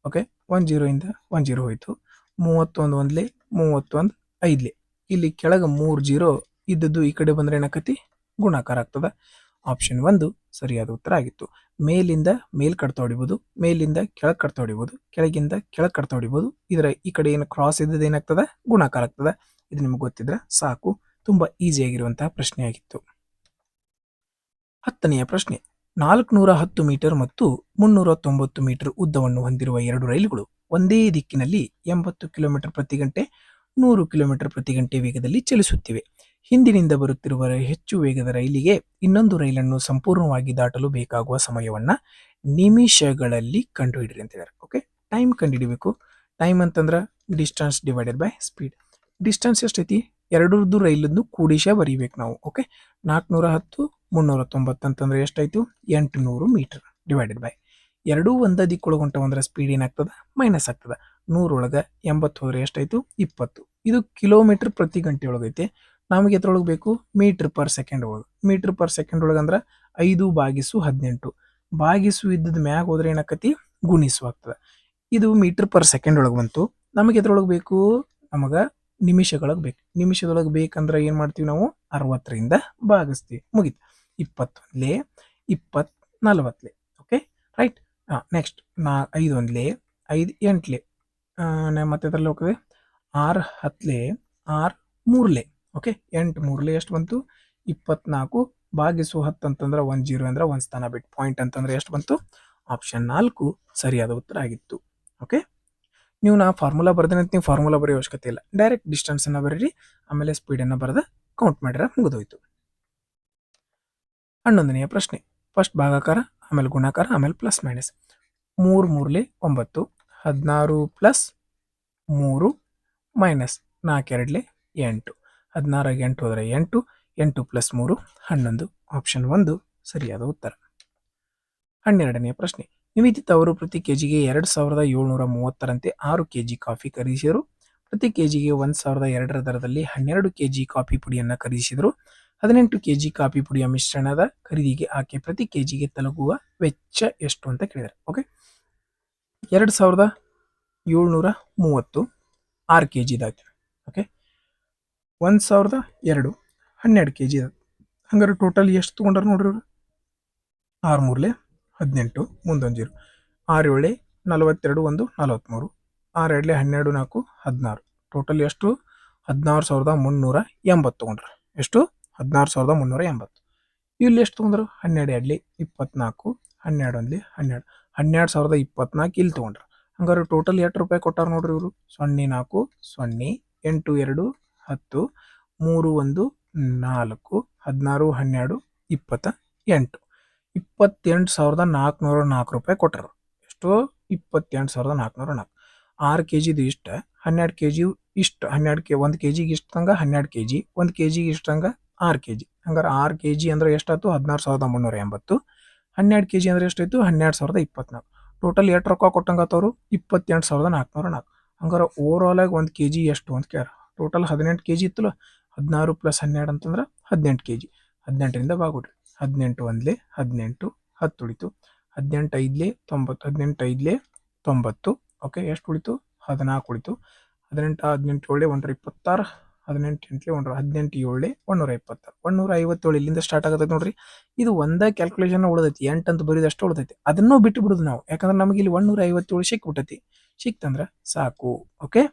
ಓಕೆ, 10 ಇಂದ 10 ಹೋಯ್ತು. 31 ಒಂದ್ಲೆ 31 5ಲೆ. ಇಲ್ಲಿ ಕೆಳಗೆ 3 0 ಇದ್ದದ್ದು ಈ ಕಡೆ ಬಂದ್ರೆ ಏನಾಕತಿ ಗುಣಾಕಾರ ಆಗ್ತದ. ಆಪ್ಷನ್ 1 ಸರಿಯಾದ ಉತ್ತರ ಆಗಿತ್ತು. ಮೇಲಿಂದ ಮೇಲ್ ಕಡ್ತಾ ಹೊಡಿಬೋದು, ಮೇಲಿಂದ ಕೆಳಗೆ ಕಡ್ತಾ ಹೊಡಿಬೋದು, ಕೆಳಗಿಂದ ಕೆಳಗೆ ಕಡ್ತಾ ಹೊಡಿಬೋದು. ಇದರ ಈ ಕಡೆ ಏನು ಕ್ರಾಸ್ ಇದ್ದದ್ದು ಏನಾಗ್ತದ ಗುಣಾಕಾರ ಆಗ್ತದ. ಇದು ನಿಮ್ಗೆ ಗೊತ್ತಿದ್ರೆ ಸಾಕು. ತುಂಬಾ ಈಸಿ ಆಗಿರುವಂತಹ ಪ್ರಶ್ನೆ ಆಗಿತ್ತು. 10ನೆಯ ಪ್ರಶ್ನೆ. 410 ಮೀಟರ್ ಮತ್ತು 390 ಮೀಟರ್ ಉದ್ದವನ್ನು ಹೊಂದಿರುವ 2 ರೈಲುಗಳು ಒಂದೇ ದಿಕ್ಕಿನಲ್ಲಿ 80 ಕಿಲೋಮೀಟರ್ ಪ್ರತಿ ಗಂಟೆ 100 ಕಿಲೋಮೀಟರ್ ಪ್ರತಿ ಗಂಟೆ ವೇಗದಲ್ಲಿ ಚಲಿಸುತ್ತಿವೆ. ಹಿಂದಿನಿಂದ ಬರುತ್ತಿರುವ ಹೆಚ್ಚು ವೇಗದ ರೈಲಿಗೆ ಇನ್ನೊಂದು ರೈಲನ್ನು ಸಂಪೂರ್ಣವಾಗಿ ದಾಟಲು ಬೇಕಾಗುವ ಸಮಯವನ್ನ ನಿಮಿಷಗಳಲ್ಲಿ ಕಂಡುಹಿಡಿರಿ ಅಂತ ಹೇಳಿದ್ದಾರೆ. ಓಕೆ, ಟೈಮ್ ಕಂಡುಹಿಡಿಬೇಕು. ಟೈಮ್ ಅಂತಂದ್ರೆ distance divided by speed. Distance ಎಷ್ಟೈತಿ? ಎರಡರದ್ದು ರೈಲನ್ನು ಕೂಡಿಸೇ ಬರೀಬೇಕು ನಾವು. ಓಕೆ, 410 390 ಅಂತಂದ್ರೆ ಎಷ್ಟಾಯ್ತು? 800 ಮೀಟರ್ ಡಿವೈಡೆಡ್ ಬೈ ಎರಡೂ ಒಂದೇ ದಿಕ್ಕೊಳಗೆ ಹೊಂಟವಂದ್ರೆ ಸ್ಪೀಡ್ ಏನಾಗ್ತದ? ಮೈನಸ್ ಆಗ್ತದ. 100 ಒಳಗೆ 80 ಹೋದ್ರೆ ಎಷ್ಟಾಯ್ತು? 20. ಇದು ಕಿಲೋಮೀಟರ್ ಪ್ರತಿ ಗಂಟೆ ಒಳಗೈತೆ. ನಮಗೆ ಎತ್ರೊಳಗೆ ಬೇಕು ಮೀಟರ್ ಪರ್ ಸೆಕೆಂಡ್ ಒಳಗೆ. ಮೀಟರ್ ಪರ್ ಸೆಕೆಂಡ್ ಒಳಗೆ ಅಂದ್ರೆ 5/18 ಭಾಗಿಸು ಇದ್ದದ ಮ್ಯಾಗ ಹೋದ್ರೆ ಏನಾಕತಿ? ಗುಣಿಸು ಆಗ್ತದೆ. ಇದು ಮೀಟರ್ ಪರ್ ಸೆಕೆಂಡ್ ಒಳಗೆ ಬಂತು. ನಮಗೆ ಎದ್ರೊಳಗೆ ಬೇಕು? ನಮಗೆ ನಿಮಿಷಗಳಿಗೆ ಬೇಕು. ನಿಮಿಷದೊಳಗೆ ಬೇಕಂದ್ರೆ ಏನು ಮಾಡ್ತೀವಿ ನಾವು? 60ರಿಂದ ಭಾಗಿಸ್ತೀವಿ. ಮುಗೀತು. 21ಲೆ 20 40ಲೆ. Okay, right. ನೆಕ್ಸ್ಟ್ 5 1ಲೆ 5 8ಲೆ ಮತ್ತೆ ಅದರಲ್ಲಿ ಹೋಗ್ತದೆ 6 10ಲೆ 6 3ಲೆ. ಓಕೆ, 8 3ಲೆ ಎಷ್ಟು ಬಂತು? 24 ಭಾಗಿಸು 10 ಅಂತಂದ್ರೆ 10 ಅಂದ್ರೆ 1 ಸ್ಥಾನ ಬಿಟ್ಟು ಪಾಯಿಂಟ್ ಅಂತಂದ್ರೆ ಎಷ್ಟು ಬಂತು? ಆಪ್ಷನ್ 4 ಸರಿಯಾದ ಉತ್ತರ ಆಗಿತ್ತು. ಓಕೆ, ನೀವು ನಾ ಫಾರ್ಮುಲಾ ಬರ್ದೇನಂತ ನೀವು ಫಾರ್ಮುಲಾ ಬರೆಯೋ ಅವಶ್ಯಕತೆ ಇಲ್ಲ. ಡೈರೆಕ್ಟ್ ಡಿಸ್ಟೆನ್ಸ್ ಅನ್ನ ಬರೀರಿ, ಆಮೇಲೆ ಸ್ಪೀಡನ್ನು ಬರೆದ ಕೌಂಟ್ ಮಾಡಿರ ಮುಗಿದೋಯ್ತು. 11ನೆಯ ಪ್ರಶ್ನೆ. ಫಸ್ಟ್ ಭಾಗಾಕಾರ, ಆಮೇಲೆ ಗುಣಾಕಾರ, ಆಮೇಲೆ ಪ್ಲಸ್ ಮೈನಸ್. 3 3ಲೆ 9, 16 plus 3 minus 4 2ಲೆ 8. 16 8 ಹೋದರೆ 8, 8 ಪ್ಲಸ್ 3 11. ಆಪ್ಷನ್ 1 ಸರಿಯಾದ ಉತ್ತರ. 12ನೆಯ ಪ್ರಶ್ನೆ. ನಿವೇದಿತ ಅವರು ಪ್ರತಿ ಕೆಜಿಗೆ 2730ರಂತೆ 6 ಕೆಜಿ ಕಾಫಿ ಖರೀದಿಸಿದರು. ಪ್ರತಿ ಕೆಜಿಗೆ 1002ರ ದರದಲ್ಲಿ 12 ಕೆಜಿ ಕಾಫಿ ಪುಡಿಯನ್ನು ಖರೀದಿಸಿದರು. 18 ಕೆಜಿ ಕಾಫಿ ಪುಡಿಯ ಮಿಶ್ರಣದ ಖರೀದಿಗೆ ಆಕೆ ಪ್ರತಿ ಕೆಜಿಗೆ ತಲುಪುವ ವೆಚ್ಚ ಎಷ್ಟು ಅಂತ ಕೇಳಿದ್ದಾರೆ. ಓಕೆ, 2730 6 ಕೆಜಿ ಇದಾಯ್ತು. ಓಕೆ, 1002 12 ಕೆಜಿ ಇದಾಯ್ತು. ಹಂಗಾರೆ ಟೋಟಲ್ ಎಷ್ಟು ತೊಗೊಂಡ್ರು ನೋಡ್ರಿ ಇವರು? 6 3ಲೆ 18 ಮುಂದೊಂದು 0, 6 7ಲೆ 42 1 43, 6 2ಲೆ 12 4 16. ಟೋಟಲ್ ಎಷ್ಟು? 16,380 ತೊಗೊಂಡ್ರು. ಎಷ್ಟು? 16,380. ಇಲ್ಲಿ ಎಷ್ಟು ತೊಗೊಂಡ್ರು? 12 2ಲೆ 24, 12 1ಲೆ 12, 12,024 ಇಲ್ಲಿ ತೊಗೊಂಡ್ರು. ಹಂಗಾರೆ ಟೋಟಲ್ ಎಷ್ಟು ರೂಪಾಯಿ ಕೊಟ್ಟಾರ ನೋಡ್ರಿ ಇವರು? 0 4 0 8 2 10 3 1 4 16 12 28 28,404 ರೂಪಾಯಿ ಕೊಟ್ಟರು. ಎಷ್ಟು? 28,404. 6 ಕೆಜಿದು ಇಷ್ಟ, 12 ಕೆಜಿ ಇಷ್ಟು, 1 ಕೆಜಿಗೆ ಇಷ್ಟು ತಂಗ 12 ಕೆಜಿ, 1 ಕೆಜಿಗೆ ಇಷ್ಟು ತಂಗ 6 ಕೆಜಿ. ಹಂಗಾರೆ 6 ಕೆಜಿ ಅಂದ್ರೆ ಎಷ್ಟಾಯ್ತು? 16,380. 12 ಕೆಜಿ ಅಂದ್ರೆ ಎಷ್ಟಾಯ್ತು? 12,024. ಟೋಟಲ್ ಎಷ್ಟು ರೊಕ್ಕ ಕೊಟ್ಟಂಗತ್ತವರು? 28,404. ಹಂಗಾರೆ ಓವರ್ ಆಲ್ ಆಗಿ 1 ಕೆಜಿ ಎಷ್ಟು ಅಂತ ಕೇಳ. ಟೋಟಲ್ 18 ಕೆಜಿ ಇತ್ತಲ್ಲ, 16 ಪ್ಲಸ್ 12 ಅಂತಂದ್ರೆ 18 ಕೆಜಿ. 18ರಿಂದ ಬಾಗ್ಬಿಡ್ರಿ. 18 1ಲೆ 18, 10 ಉಳಿತು. 18 5ಲೆ 90, 18 5ಲೆ 90. ಓಕೆ, ಎಷ್ಟು ಉಳಿತು? 14 ಉಳಿತು. 18 18 ಒಳ್ಳೆ 126, 18 ಎಂಟ್ಲಿ 18 ಏಳು 126 157 ಇಲ್ಲಿಂದ ಸ್ಟಾರ್ಟ್ ಆಗತೈತೆ ನೋಡ್ರಿ. ಇದು ಒಂದೇ ಕ್ಯಾಲ್ಕುಲೇಷನ್ ಉಳಿದೈತಿ 8 ಅಂತ ಬರೀದಷ್ಟು ಉಳಿದೈತಿ. ಅದನ್ನೂ ಬಿಟ್ಟು ಬಿಡುದು ನಾವು, ಯಾಕಂದ್ರೆ ನಮಗೆ ಇಲ್ಲಿ 157 ಸಿಕ್ಬಿಟ್ಟೈತಿ. ಸಿಕ್ತಂದ್ರ ಸಾಕು. ಓಕೆ,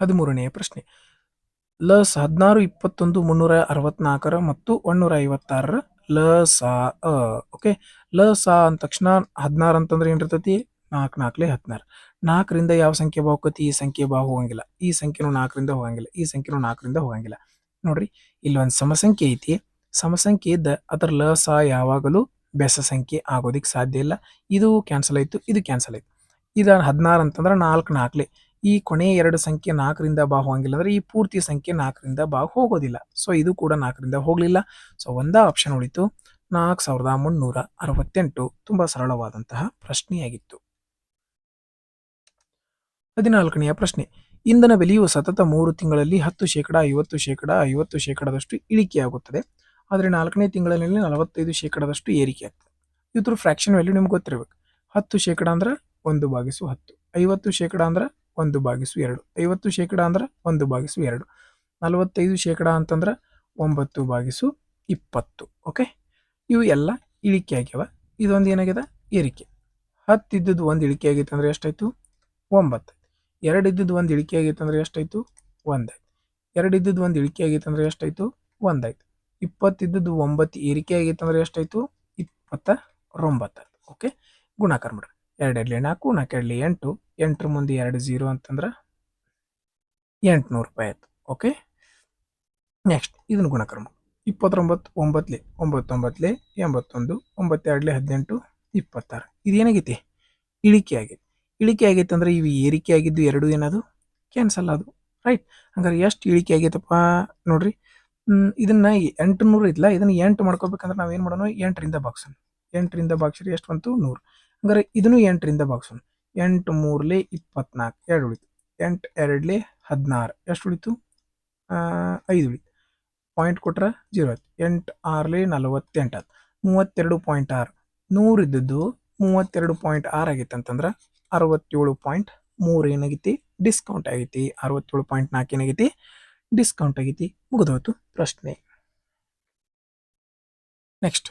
13ನೇ ಪ್ರಶ್ನೆ. ಲಸ್ 16, 21, 364 ಮತ್ತು 156 ಲಸ ಅ. ಓಕೆ, ಲಸ ಅಂದ ತಕ್ಷಣ 16 ಅಂತಂದ್ರೆ ಏನಿರ್ತೈತಿ? 4 4 16. 4ರಿಂದ ಯಾವ ಸಂಖ್ಯೆ ಬಾಹುಕತಿ? ಈ ಸಂಖ್ಯೆ ಬಾಹು ಹೋಗಂಗಿಲ್ಲ. ಈ ಸಂಖ್ಯೆನೂ 4ರಿಂದ ಹೋಗಂಗಿಲ್ಲ. ಈ ಸಂಖ್ಯೆನೂ 4ರಿಂದ ಹೋಗಂಗಿಲ್ಲ. ನೋಡ್ರಿ, ಇಲ್ಲಿ ಒಂದು ಸಮಸಂಖ್ಯೆ ಐತಿ. ಸಮಸಂಖ್ಯೆ ಇದ್ದ ಅದರ ಲಸ ಯಾವಾಗಲೂ ಬೆಸ ಸಂಖ್ಯೆ ಆಗೋದಿಕ್ ಸಾಧ್ಯ ಇಲ್ಲ. ಇದು ಕ್ಯಾನ್ಸಲ್ ಆಯ್ತು, ಇದು ಕ್ಯಾನ್ಸಲ್ ಆಯ್ತು. ಇದ 16 ಅಂತಂದ್ರೆ 4 4. ಈ ಕೊನೆಯ ಎರಡು ಸಂಖ್ಯೆ 4ರಿಂದ ಬಾಹು ಹೋಗಂಗಿಲ್ಲ ಅಂದ್ರೆ ಈ ಪೂರ್ತಿ ಸಂಖ್ಯೆ 4ರಿಂದ ಬಾಹು ಹೋಗೋದಿಲ್ಲ. ಸೊ ಇದು ಕೂಡ 4ರಿಂದ ಹೋಗ್ಲಿಲ್ಲ. ಸೊ ಒಂದ ಆಪ್ಷನ್ ಉಳಿತು, 4368. ತುಂಬಾ ಸರಳವಾದಂತಹ ಪ್ರಶ್ನೆಯಾಗಿತ್ತು. 14ನೆಯ ಪ್ರಶ್ನೆ. ಇಂಧನ ಬೆಲೆಯು ಸತತ 3 ತಿಂಗಳಲ್ಲಿ 10%, 50%, 50%ದಷ್ಟು ಇಳಿಕೆಯಾಗುತ್ತದೆ. ಆದರೆ 4ನೇ ತಿಂಗಳಲ್ಲಿ 45%ದಷ್ಟು ಏರಿಕೆ ಆಗ್ತದೆ. ಇದ್ರ ಫ್ರಾಕ್ಷನ್ ವ್ಯಾಲ್ಯೂ ನಿಮ್ಗೆ ಗೊತ್ತಿರಬೇಕು. 10% ಅಂದ್ರೆ 1/10, 50% ಅಂದ್ರೆ 1/2, 50% ಅಂದ್ರೆ 1/2, 45% ಅಂತಂದ್ರೆ 9/20. ಓಕೆ, ಇವು ಎಲ್ಲ ಇಳಿಕೆ ಆಗ್ಯಾವ. ಇದೊಂದು ಏನಾಗ್ಯದ? ಏರಿಕೆ. 10 ಇದ್ದದ್ದು ಒಂದು ಇಳಿಕೆ ಆಗೈತೆ ಅಂದ್ರೆ ಎಷ್ಟಾಯ್ತು? 9. 2 ಇದ್ದದ್ದು ಒಂದು ಇಳಿಕೆ ಆಗೈತೆ ಅಂದ್ರೆ ಎಷ್ಟಾಯ್ತು? 1. 2 ಇದ್ದದ್ದು ಒಂದು ಇಳಿಕೆ ಆಗೈತೆ ಅಂದ್ರೆ ಎಷ್ಟಾಯ್ತು? 1 ಆಯ್ತು. 20 ಇದ್ದದ್ದು 9 ಏರಿಕೆ ಆಗೈತೆ ಅಂದ್ರೆ ಎಷ್ಟಾಯ್ತು? 29. ಓಕೆ, ಗುಣಾಕಾರ ಮಾಡ್ರಿ. 2 2 4, 4 2 8, 8 ಮುಂದೆ 2 0 ಅಂತಂದ್ರೆ 800 ರೂಪಾಯಿ ಆಯ್ತು. ಓಕೆ, ನೆಕ್ಸ್ಟ್ ಇದನ್ನು ಗುಣಾಕಾರ ಮಾಡಿ. 29 9 9 81, 9 2 18, 26. ಇದೇನಾಗೈತಿ? ಇಳಿಕೆ ಆಗೈತಿ. ಇಳಿಕೆ ಆಗೈತೆ ಅಂದ್ರೆ ಇವು ಏರಿಕೆ ಆಗಿದ್ದು ಎರಡು ಏನದು? ಕ್ಯಾನ್ಸಲ್ ಅದು. ರೈಟ್, ಹಂಗಾರೆ ಎಷ್ಟು ಇಳಿಕೆ ಆಗೈತಪ್ಪ ನೋಡ್ರಿ. ಇದನ್ನ 800 ಇದ್ಲ, ಇದನ್ನ 8 ಮಾಡ್ಕೋಬೇಕಂದ್ರೆ ನಾವೇನು ಮಾಡೋಣ? 8ರಿಂದ ಬಾಗ್ಸೋಣ. 8ರಿಂದ ಬಾಗ್ಸ್ರಿ ಎಷ್ಟು ಬಂತು? 100. ಹಂಗಾರೆ ಇದನ್ನು 8ರಿಂದ ಬಾಗ್ಸೋಣ. 8 3 24, 2 ಉಳಿತು. 8 2 16, ಎಷ್ಟು ಉಳಿತು? 5 ಉಳಿತು. ಪಾಯಿಂಟ್ ಕೊಟ್ರೆ 0 ಆಯ್ತು. 8 6 48 ಆಯ್ತು. 32.6. 100 ಇದ್ದದ್ದು 32.6 ಆಗೈತೆ ಅಂತಂದ್ರೆ 67.3 ಏನಾಗೈತಿ? ಡಿಸ್ಕೌಂಟ್ ಆಗೈತಿ. 67.4 ಏನಾಗೈತಿ? ಡಿಸ್ಕೌಂಟ್ ಆಗೈತಿ. ಮುಗಿದೋಯ್ತು ಪ್ರಶ್ನೆ. ನೆಕ್ಸ್ಟ್,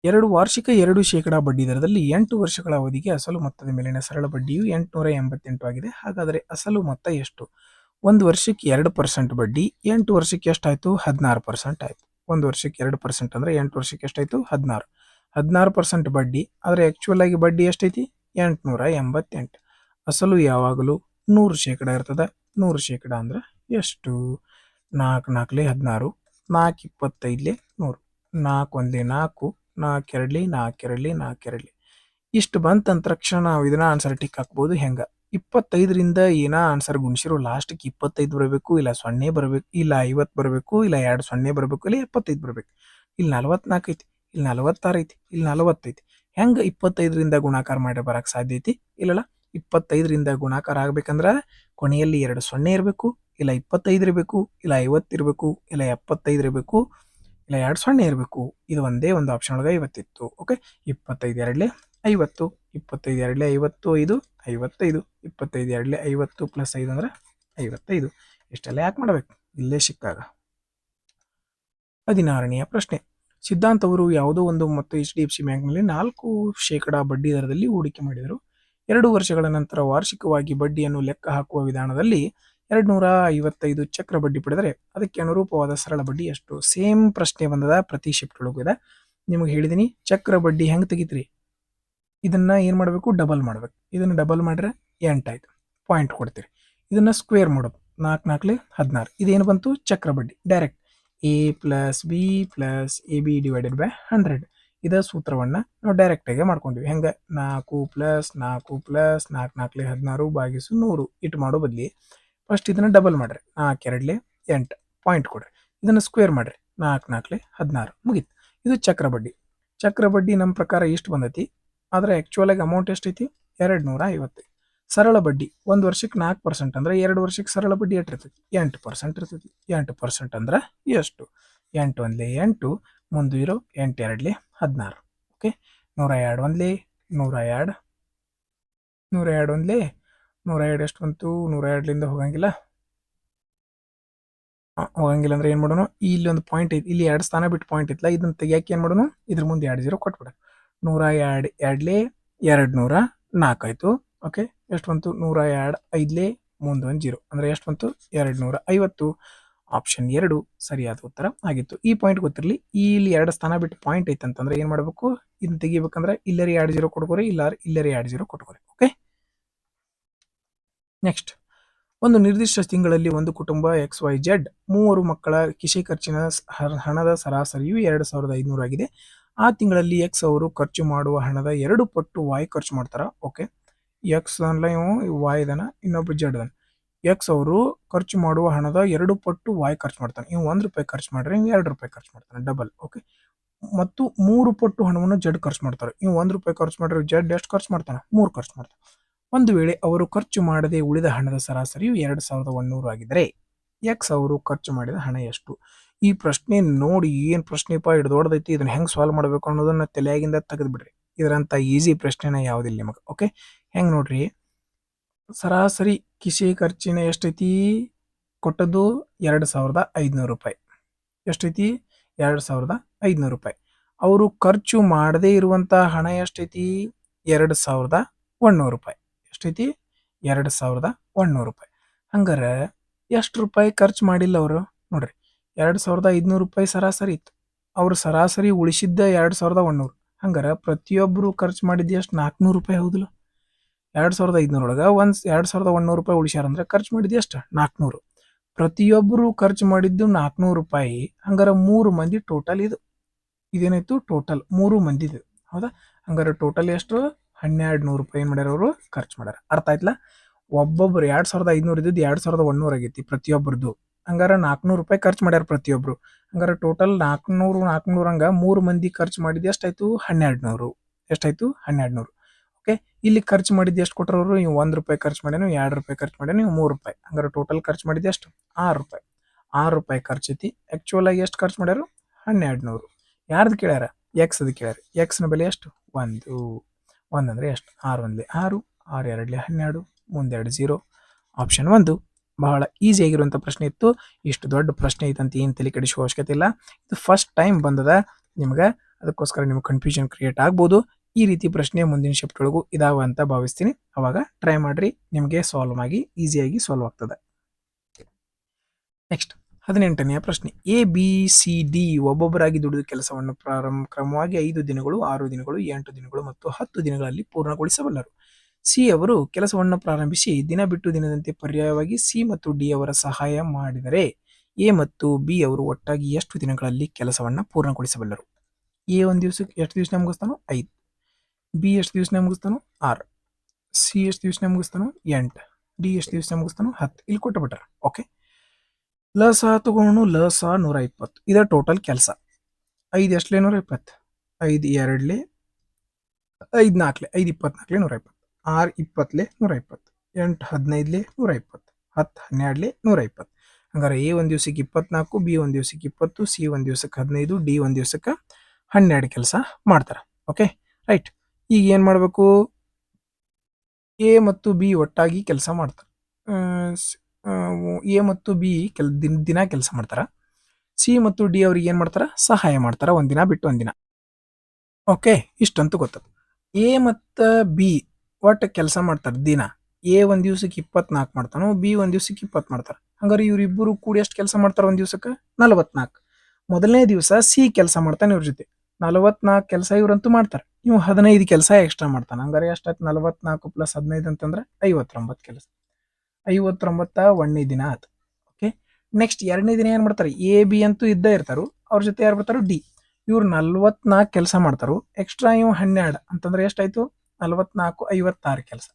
2 ವಾರ್ಷಿಕ 2% ಬಡ್ಡಿ ದರದಲ್ಲಿ 8 ವರ್ಷಗಳ ಅವಧಿಗೆ ಅಸಲು ಮೊತ್ತದ ಮೇಲಿನ ಸರಳ ಬಡ್ಡಿಯು 888 ಆಗಿದೆ. ಹಾಗಾದರೆ ಅಸಲು ಮೊತ್ತ ಎಷ್ಟು? 1 ವರ್ಷಕ್ಕೆ 2% ಬಡ್ಡಿ, 8 ವರ್ಷಕ್ಕೆ ಎಷ್ಟಾಯ್ತು? 16% ಆಯ್ತು. 1 ವರ್ಷಕ್ಕೆ 2% ಅಂದ್ರೆ 8 ವರ್ಷಕ್ಕೆ ಎಷ್ಟಾಯ್ತು? 16. 16% ಬಡ್ಡಿ, ಆದರೆ ಆಕ್ಚುಯಲ್ ಆಗಿ ಬಡ್ಡಿ ಎಷ್ಟೈತಿ? 888. ಅಸಲು ಯಾವಾಗಲೂ 100% ಇರ್ತದ. 100% ಅಂದ್ರೆ ಎಷ್ಟು? 4 4 16, 4 25 100, 4 1 4, 4 2 4 2 4 2. ಇಷ್ಟು ಬಂತಂದ ತಕ್ಷಣ ನಾವು ಇದನ್ನ ಆನ್ಸರ್ ಟಿಕ್ ಹಾಕ್ಬೋದು. ಹೆಂಗ? 25ರಿಂದ ಏನ ಆನ್ಸರ್ ಗುಣಿಸಿರೋ ಲಾಸ್ಟ್ಗೆ 25 ಬರಬೇಕು, ಇಲ್ಲ 0 ಬರಬೇಕು, ಇಲ್ಲ 50 ಬರಬೇಕು, ಇಲ್ಲ 2 0 ಬರಬೇಕು, ಇಲ್ಲ 75 ಬರಬೇಕು. ಇಲ್ಲಿ 44 ಐತಿ, ಇಲ್ಲಿ 46 ಐತಿ, ಇಲ್ಲಿ 40 ಐತಿ. ಹೆಂಗ 25ರಿಂದ ಗುಣಾಕಾರ ಮಾಡಿ ಬರಕ್ ಸಾಧ್ಯ ಐತಿ? ಇಲ್ಲಲ್ಲ, 25ರಿಂದ ಗುಣಾಕಾರ ಆಗ್ಬೇಕಂದ್ರ ಕೊನೆಯಲ್ಲಿ 2 0 ಇರಬೇಕು, ಇಲ್ಲ 25 ಇರಬೇಕು, ಇಲ್ಲ 50 ಇರಬೇಕು, ಇಲ್ಲ 75 ಇರಬೇಕು, ಇಲ್ಲ 2 0 ಇರಬೇಕು. ಇದು ಒಂದೇ ಒಂದು ಆಪ್ಷನ್ ಒಳಗೆ 50 ಇತ್ತು. ಓಕೆ, 25 2 50, 25 2 55, 55, 25 2 50 ಪ್ಲಸ್ 5 ಅಂದ್ರೆ 55. ಇಷ್ಟೆಲ್ಲ ಯಾಕೆ ಮಾಡ್ಬೇಕು? ಇಲ್ಲೇ ಸಿಕ್ಕಾಗ. 16ನೆಯ ಪ್ರಶ್ನೆ. ಸಿದ್ಧಾಂತವರು ಯಾವುದೋ ಒಂದು ಮತ್ತು HDFC ಬ್ಯಾಂಕ್ನಲ್ಲಿ 4% ಬಡ್ಡಿ ದರದಲ್ಲಿ ಹೂಡಿಕೆ ಮಾಡಿದರು. 2 ವರ್ಷಗಳ ನಂತರ ವಾರ್ಷಿಕವಾಗಿ ಬಡ್ಡಿಯನ್ನು ಲೆಕ್ಕ ಹಾಕುವ ವಿಧಾನದಲ್ಲಿ 255 ಚಕ್ರ ಬಡ್ಡಿ ಪಡೆದರೆ ಅದಕ್ಕೆ ಅನುರೂಪವಾದ ಸರಳ ಬಡ್ಡಿ ಎಷ್ಟು? ಸೇಮ್ ಪ್ರಶ್ನೆ ಬಂದದ, ಪ್ರತಿ ಶಿಫ್ಟ್ ಒಳಗಿದೆ. ನಿಮಗೆ ಹೇಳಿದೀನಿ ಚಕ್ರ ಬಡ್ಡಿ ಹೆಂಗೆ ತೆಗಿತ್ರಿ? ಇದನ್ನ ಏನು ಮಾಡಬೇಕು? ಡಬಲ್ ಮಾಡ್ಬೇಕು. ಇದನ್ನ ಡಬಲ್ ಮಾಡ್ರೆ 8 ಆಯ್ತು, ಪಾಯಿಂಟ್ ಕೊಡ್ತೀರಿ. ಇದನ್ನ ಸ್ಕ್ವೇರ್ ಮಾಡೋದು, 4 4 16. ಇದೇನು ಬಂತು? ಚಕ್ರ ಬಡ್ಡಿ. Direct A + B + AB divided by 100. ಇದ ಸೂತ್ರವನ್ನ ನಾವು ಡೈರೆಕ್ಟ್ ಆಗಿ ಮಾಡ್ಕೊಂಡ್ವಿ. ಹೆಂಗೆ? 4 + 4 + 4 4 16 ಭಾಗಿಸು 100 ಇಟ್ಟು ಮಾಡೋ ಬದಲಿ ಫಸ್ಟ್ ಇದನ್ನ ಡಬಲ್ ಮಾಡ್ರಿ. 4 2 8, ಪಾಯಿಂಟ್ ಕೊಡ್ರಿ. ಇದನ್ನ ಸ್ಕ್ವೇರ್ ಮಾಡ್ರಿ. 4 4 16, ಮುಗೀತು. ಇದು ಚಕ್ರ ಬಡ್ಡಿ. ಚಕ್ರ ಬಡ್ಡಿ ನಮ್ಮ ಪ್ರಕಾರ ಇಷ್ಟು ಬಂದೈತಿ. ಆದರೆ ಆ್ಯಕ್ಚುಯಲ್ ಆಗಿ ಅಮೌಂಟ್ ಎಷ್ಟೈತಿ? 250. ಸರಳ ಬಡ್ಡಿ 1 ವರ್ಷಕ್ಕೆ 4% ಅಂದ್ರೆ 2 ವರ್ಷಕ್ಕೆ ಸರಳ ಬಡ್ಡಿ ಎಷ್ಟು ಇರ್ತೈತಿ? 8% ಇರ್ತೈತಿ. 8% ಅಂದ್ರೆ ಎಷ್ಟು? 8 1 8, ಮುಂದೆ ಇರೋ 8 2 16. ಓಕೆ, 102 1 102 102 1 102 ಎಷ್ಟು ಬಂತು? 102ಲಿಂದ ಹೋಗಂಗಿಲ್ಲ. ಹೋಗಂಗಿಲ್ಲ ಅಂದ್ರೆ ಏನು ಮಾಡೋಣ? ಇಲ್ಲಿ ಒಂದು ಪಾಯಿಂಟ್ ಐತಿ, ಇಲ್ಲಿ 2 ಸ್ಥಾನ ಬಿಟ್ಟು ಪಾಯಿಂಟ್ ಐತಲ್ಲ, ಇದನ್ನ ತೆಗಿಯಕ್ಕೆ ಏನು ಮಾಡೋಣ? ಇದ್ರ ಮುಂದೆ 2 0 ಕೊಟ್ಬಿಡ. 102 2ಲೇ 204 ಆಯ್ತು. ಓಕೆ, ಎಷ್ಟು ಬಂತು? 102 5ಲೇ ಮುಂದೆ ಒಂದು 0 ಅಂದ್ರೆ ಎಷ್ಟು ಬಂತು? 250. ಆಪ್ಷನ್ 2 ಸರಿಯಾದ ಉತ್ತರ ಆಗಿತ್ತು. ಈ ಪಾಯಿಂಟ್ ಗೊತ್ತಿರಲಿ, ಇಲ್ಲಿ 2 ಸ್ಥಾನ ಬಿಟ್ಟು ಪಾಯಿಂಟ್ ಐತೆ ಅಂತಂದ್ರೆ ಏನು ಮಾಡಬೇಕು? ಇದನ್ನ ತೆಗಿಬೇಕಂದ್ರೆ ಇಲ್ಲರಿ 2 0 ಕೊಟ್ಕೋರಿ, ಇಲ್ಲ ಇಲ್ಲರಿ 2 0 ಕೊಟ್ಕೋರಿ. ಓಕೆ, ನೆಕ್ಸ್ಟ್, ಒಂದು ನಿರ್ದಿಷ್ಟ ತಿಂಗಳಲ್ಲಿ ಒಂದು ಕುಟುಂಬ XYZ 3 ಮಕ್ಕಳ ಕಿಸೆ ಖರ್ಚಿನ ಹಣದ ಸರಾಸರಿಯು 2500 ಆಗಿದೆ. ಆ ತಿಂಗಳಲ್ಲಿ X ಅವರು ಖರ್ಚು ಮಾಡುವ ಹಣದ 2 ಪಟ್ಟು Y ಖರ್ಚು ಮಾಡ್ತಾರ. ಓಕೆ, X ಅಲ್ಲ, Y ಇದನ, ಇನ್ನೊಬ್ಬ Z ಅದನ. X ಅವರು ಖರ್ಚು ಮಾಡುವ ಹಣದ 2 ಪಟ್ಟು Y ಖರ್ಚು ಮಾಡ್ತಾನೆ. ಇವ್ 1 ರೂಪಾಯಿ ಖರ್ಚು ಮಾಡ್ರೆ ಇವ್ 2 ರೂಪಾಯಿ ಖರ್ಚು ಮಾಡ್ತಾನೆ, ಡಬಲ್. ಓಕೆ, ಮತ್ತು 3 ಪಟ್ಟು ಹಣವನ್ನು Z ಖರ್ಚು ಮಾಡ್ತಾರೆ. ಇವ್ 1 ರೂಪಾಯಿ ಖರ್ಚು ಮಾಡ್ರೆ Z ಎಷ್ಟು ಖರ್ಚು ಮಾಡ್ತಾನೆ? 3 ಖರ್ಚು ಮಾಡ್ತಾನೆ. ಒಂದು ವೇಳೆ ಅವರು ಖರ್ಚು ಮಾಡದೆ ಉಳಿದ ಹಣದ ಸರಾಸರಿಯು 2100 ಆಗಿದ್ರೆ X ಅವರು ಖರ್ಚು ಮಾಡಿದ ಹಣ ಎಷ್ಟು? ಈ ಪ್ರಶ್ನೆ ನೋಡಿ, ಏನ್ ಪ್ರಶ್ನೆಪ್ಪ ಹಿಡ್ದೊಡ್ದೈತಿ, ಇದನ್ನ ಹೆಂಗ್ ಸಾಲ್ವ್ ಮಾಡ್ಬೇಕು ಅನ್ನೋದನ್ನ ತಲೆಯಾಗಿಂದ ತೆಗೆದು ಬಿಡ್ರಿ. ಇದರಂತ ಈಸಿ ಪ್ರಶ್ನೆನ ಯಾವ್ದಿಲ್ಲ ನಿಮಗೆ. ಓಕೆ, ಹೆಂಗ್ ನೋಡ್ರಿ, ಸರಾಸರಿ ಕಿಸೆ ಖರ್ಚಿನ ಎಷ್ಟೈತಿ? ಕೊಟ್ಟದ್ದು 2500 ರೂಪಾಯಿ. ಎಷ್ಟೈತಿ? 2500 ರೂಪಾಯಿ. ಅವರು ಖರ್ಚು ಮಾಡದೇ ಇರುವಂತ ಹಣ ಎಷ್ಟೈತಿ? 2100 ರೂಪಾಯಿ. ಎಷ್ಟೈತಿ? 2100 ರೂಪಾಯಿ. ಹಂಗಾರ ಎಷ್ಟು ರೂಪಾಯಿ ಖರ್ಚು ಮಾಡಿಲ್ಲ ಅವರು? ನೋಡ್ರಿ, 2500 ರೂಪಾಯಿ ಸರಾಸರಿ ಇತ್ತು, ಅವ್ರು ಸರಾಸರಿ ಉಳಿಸಿದ್ದ 2100. ಹಂಗಾರ ಪ್ರತಿಯೊಬ್ಬರು ಖರ್ಚು ಮಾಡಿದ್ದು ಎಷ್ಟು? 400 ರೂಪಾಯಿ. ಹೌದಿಲ್ಲ? 2500 ಒಳಗ 2100 ರೂಪಾಯಿ ಉಳಿಸ್ಯಾರ ಅಂದ್ರೆ ಖರ್ಚು ಮಾಡಿದ್ದು ಎಷ್ಟು? 400. ಪ್ರತಿಯೊಬ್ಬರು ಖರ್ಚು ಮಾಡಿದ್ದು 400 ರೂಪಾಯಿ. ಹಂಗಾರ 3 ಮಂದಿ ಟೋಟಲ್ ಇದೇನಾಯ್ತು? ಟೋಟಲ್ 3 ಮಂದಿದು. ಹೌದಾ? ಹಂಗಾರ ಟೋಟಲ್ ಎಷ್ಟು? 1200 ರೂಪಾಯಿ ಏನ್ ಮಾಡ್ಯಾರ? ಅವರು ಖರ್ಚು ಮಾಡ್ಯಾರ. ಅರ್ಥ ಆಯ್ತಲ್ಲ? ಒಬ್ಬೊಬ್ರು 2500 ಇದ್ದು 2100 ಆಗೈತಿ ಪ್ರತಿಯೊಬ್ಬರದು. ಹಂಗಾರ 400 ರೂಪಾಯಿ ಖರ್ಚು ಮಾಡ್ಯಾರ ಪ್ರತಿಯೊಬ್ರು. ಹಂಗಾರ ಟೋಟಲ್ 400 ಹಂಗ 3 ಮಂದಿ ಖರ್ಚು ಮಾಡಿದ್ದು ಎಷ್ಟಾಯ್ತು? 1200. ಎಷ್ಟಾಯ್ತು? 1200. ಓಕೆ, ಇಲ್ಲಿ ಖರ್ಚು ಮಾಡಿದ್ದು ಎಷ್ಟು ಕೊಟ್ಟರು ಅವರು? ಇವ್ 1 ರೂಪಾಯಿ ಖರ್ಚು ಮಾಡ್ಯಾನು, 2 ರೂಪಾಯಿ ಖರ್ಚು ಮಾಡ್ಯಾನು, ಇವ್ 3 ರೂಪಾಯಿ. ಹಂಗಾರ ಟೋಟಲ್ ಖರ್ಚು ಮಾಡಿದ್ದು ಎಷ್ಟು? 6 ರೂಪಾಯಿ. 6 ರೂಪಾಯಿ ಖರ್ಚು ಐತಿ. ಆಕ್ಚುಯಲ್ ಆಗಿ ಎಷ್ಟು ಖರ್ಚು ಮಾಡ್ಯಾರು? 1200. ಯಾರ್ದು ಕೇಳ್ಯಾರ? X ಅದು ಕೇಳ್ಯಾರ. X ನ ಬೆಲೆ ಎಷ್ಟು? 1. 1 ಅಂದ್ರೆ ಎಷ್ಟು? 6 1 6, 6 2 12, ಮುಂದೆ 2 0. ಆಪ್ಷನ್ 1 ಬಹಳ ಈಸಿ ಆಗಿರುವಂಥ ಪ್ರಶ್ನೆ ಇತ್ತು. ಇಷ್ಟು ದೊಡ್ಡ ಪ್ರಶ್ನೆ ಐತಂತ ಏನು ತಲೆ ಕೆಡಿಸುವ ಅವಶ್ಯಕತೆ ಇಲ್ಲ. ಇದು ಫಸ್ಟ್ ಟೈಮ್ ಬಂದದ ನಿಮ್ಗೆ, ಅದಕ್ಕೋಸ್ಕರ ನಿಮ್ಗೆ ಕನ್ಫ್ಯೂಷನ್ ಕ್ರಿಯೇಟ್ ಆಗ್ಬೋದು. ಈ ರೀತಿ ಪ್ರಶ್ನೆ ಮುಂದಿನ ಶಿಫ್ಟ್ ಒಳಗೂ ಇದಾವ ಅಂತ ಭಾವಿಸ್ತೀನಿ. ಅವಾಗ ಟ್ರೈ ಮಾಡ್ರಿ, ನಿಮಗೆ ಸಾಲ್ವ್ ಆಗಿ ಈಸಿಯಾಗಿ ಸಾಲ್ವ್ ಆಗ್ತದೆ. ನೆಕ್ಸ್ಟ್, 18ನೆಯ ಪ್ರಶ್ನೆ. ABCD ಒಬ್ಬೊಬ್ಬರಾಗಿ ದುಡಿದ ಕೆಲಸವನ್ನು ಕ್ರಮವಾಗಿ 5 ದಿನಗಳು, 6 ದಿನಗಳು, 8 ದಿನಗಳು ಮತ್ತು 10 ದಿನಗಳಲ್ಲಿ ಪೂರ್ಣಗೊಳಿಸಬಲ್ಲರು. ಸಿ ಅವರು ಕೆಲಸವನ್ನು ಪ್ರಾರಂಭಿಸಿ ದಿನ ಬಿಟ್ಟು ದಿನದಂತೆ ಪರ್ಯಾಯವಾಗಿ ಸಿ ಮತ್ತು ಡಿ ಅವರ ಸಹಾಯ ಮಾಡಿದರೆ ಎ ಮತ್ತು ಬಿ ಅವರು ಒಟ್ಟಾಗಿ ಎಷ್ಟು ದಿನಗಳಲ್ಲಿ ಕೆಲಸವನ್ನು ಪೂರ್ಣಗೊಳಿಸಬಲ್ಲರು? ಎ ಒಂದು ದಿವಸಕ್ಕೆ ಎಷ್ಟು ದಿವಸ ಮುಗಿಸ್ತಾನೋ? 5. ಬಿ ಎಷ್ಟು ದಿವಸ ಮುಗಿಸ್ತಾನೋ? 6. ಸಿ ಎಷ್ಟು ದಿವಸ ಮುಗಿಸ್ತಾನೋ? 8. ಡಿ ಎಷ್ಟು ದಿವಸ ಮುಗಿಸ್ತಾನೋ? 10. ಇಲ್ಲಿ ಕೊಟ್ಟುಬಿಟ್ರ. ಓಕೆ, ಲಸ ತಗೊಂಡು ಲಸ 120. ಇದ ಟೋಟಲ್ ಕೆಲಸ. 5 ಎಷ್ಟಲೇ? 120. 5 2 5 4 5 24 120. 6 20 120. 8 15 120. 10 12 120. ಹಂಗಾರೆ ಎ ಒಂದು ದಿವಸಕ್ಕೆ 24, ಬಿ ಒಂದು ದಿವಸಕ್ಕೆ 20, ಸಿ ಒಂದು ದಿವಸಕ್ಕೆ 15, ಡಿ ಒಂದು ದಿವಸಕ್ಕೆ 12 ಕೆಲಸ ಮಾಡ್ತಾರೆ. Okay, right. ಈಗ ಏನು ಮಾಡಬೇಕು? ಎ ಮತ್ತು ಬಿ ಒಟ್ಟಾಗಿ ಕೆಲಸ ಮಾಡ್ತಾರೆ. ಎ ಮತ್ತು ಬಿ ದಿನ ಕೆಲಸ ಮಾಡ್ತಾರ. ಸಿ ಮತ್ತು ಡಿ ಅವ್ರಿಗೆ ಏನು ಮಾಡ್ತಾರ? ಸಹಾಯ ಮಾಡ್ತಾರ, ಒಂದಿನ ಬಿಟ್ಟು ಒಂದಿನ. ಓಕೆ, ಇಷ್ಟಂತೂ ಗೊತ್ತದ. ಎ ಮತ್ತು ಬಿ ಒಟ್ಟು ಕೆಲಸ ಮಾಡ್ತಾರೆ ದಿನ. ಎ ಒಂದು ದಿವಸಕ್ಕೆ 24 ಮಾಡ್ತಾನೋ, ಬಿ ಒಂದು ದಿವಸಕ್ಕೆ 20 ಮಾಡ್ತಾರೆ. ಹಂಗಾರೆ ಇವರಿಬ್ಬರು ಕೂಡಿ ಎಷ್ಟು ಕೆಲಸ ಮಾಡ್ತಾರೆ ಒಂದು ದಿವಸಕ್ಕೆ? 44. ಮೊದಲನೇ ದಿವಸ ಸಿ ಕೆಲಸ ಮಾಡ್ತಾನೆ ಇವ್ರ ಜೊತೆ. 44 ಕೆಲಸ ಇವ್ರಂತೂ ಮಾಡ್ತಾರೆ. ಇವು 15 ಕೆಲಸ ಎಕ್ಸ್ಟ್ರಾ ಮಾಡ್ತಾನೆ. ಹಂಗಾರೆ ಎಷ್ಟಾಯ್ತು? 44 + 15 ಅಂತಂದ್ರೆ 59 ಕೆಲಸ. 59 ಒಂದನೇ ದಿನ ಆಯ್ತು. ಓಕೆ, ನೆಕ್ಸ್ಟ್ ಎರಡನೇ ದಿನ ಏನು ಮಾಡ್ತಾರೆ? ಎ ಬಿ ಅಂತೂ ಇದ್ದೇ ಇರ್ತಾರು, ಅವ್ರ ಜೊತೆ ಯಾರು ಬರ್ತಾರೋ? ಡಿ. ಇವ್ರು 44 ಕೆಲಸ ಮಾಡ್ತಾರು, ಎಕ್ಸ್ಟ್ರಾ ಇವು 12 ಅಂತಂದ್ರೆ ಎಷ್ಟಾಯ್ತು? 44 56 ಕೆಲಸ.